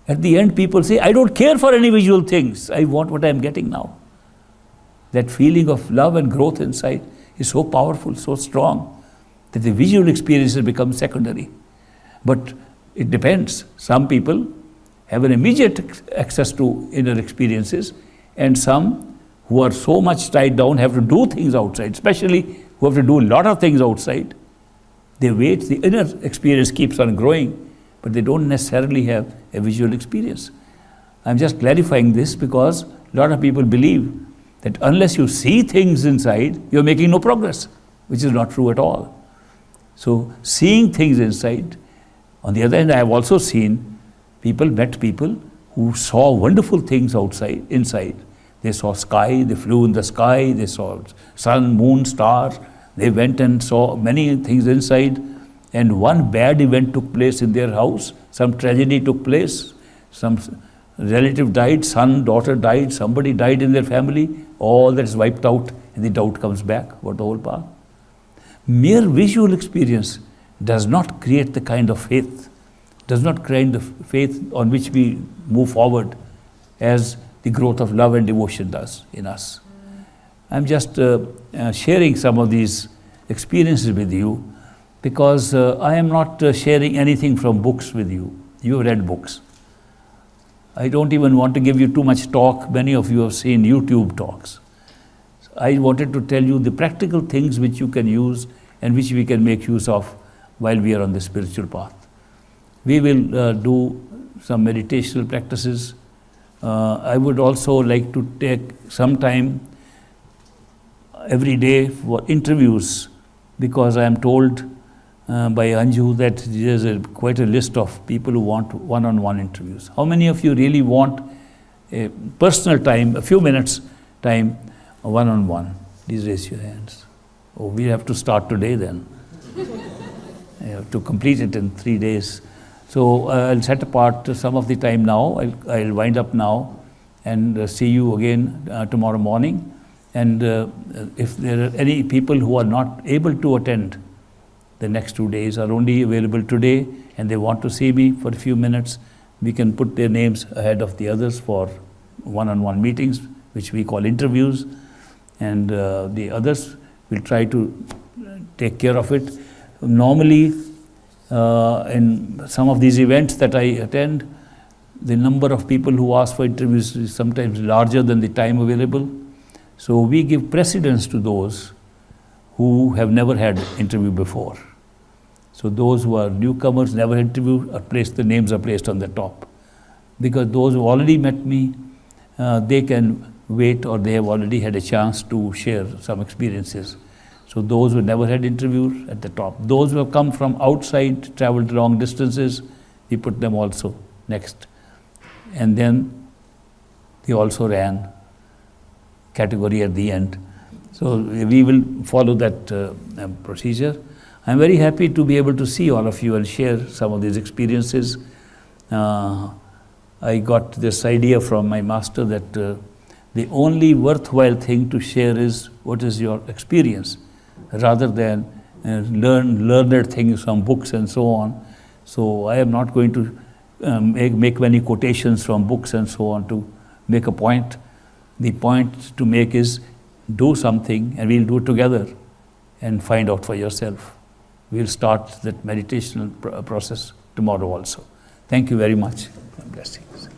at the end people say, I don't care for any visual things. I want what I'm getting now. That feeling of love and growth inside is so powerful, so strong, that the visual experiences become secondary. But it depends. Some people have an immediate access to inner experiences, and some who are so much tied down have to do things outside, especially who have to do a lot of things outside. They wait, the inner experience keeps on growing, but they don't necessarily have a visual experience. I'm just clarifying this because a lot of people believe that unless you see things inside, you're making no progress, which is not true at all. So seeing things inside. On the other hand, I have also met people who saw wonderful things outside, inside. They saw sky, they flew in the sky, they saw sun, moon, stars. They went and saw many things inside. And one bad event took place in their house. Some tragedy took place. Some relative died, son, daughter died, somebody died in their family. All that is wiped out and the doubt comes back about the whole path. mere visual experience does not create the kind of faith, does not create the faith on which we move forward as the growth of love and devotion does in us. I'm just sharing some of these experiences with you because I am not sharing anything from books with you. You have read books. I don't even want to give you too much talk. Many of you have seen YouTube talks. I wanted to tell you the practical things which you can use and which we can make use of while we are on the spiritual path. We will do some meditational practices. I would also like to take some time every day for interviews, because I am told by Anju that there's quite a list of people who want one-on-one interviews. How many of you really want a personal time, a few minutes time, one-on-one? Please raise your hands. Oh, we have to start today then. I have to complete it in 3 days. So I'll set apart some of the time now. I'll wind up now and see you again tomorrow morning. And if there are any people who are not able to attend the next 2 days, are only available today, and they want to see me for a few minutes, we can put their names ahead of the others for one-on-one meetings, which we call interviews, and the others will try to take care of it. Normally, in some of these events that I attend, the number of people who ask for interviews is sometimes larger than the time available. So we give precedence to those who have never had interview before. So those who are newcomers, never interviewed, the names are placed on the top. Because those who already met me, they can wait, or they have already had a chance to share some experiences. So those who never had interviews at the top. Those who have come from outside, traveled long distances, we put them also next. And then they also ran category at the end. So we will follow that procedure. I'm very happy to be able to see all of you and share some of these experiences. I got this idea from my master that the only worthwhile thing to share is what is your experience, rather than learned things from books and so on. So I am not going to make many quotations from books and so on to make a point. The point to make is do something, and we'll do it together and find out for yourself. We'll start that meditational process tomorrow also. Thank you very much. Blessings.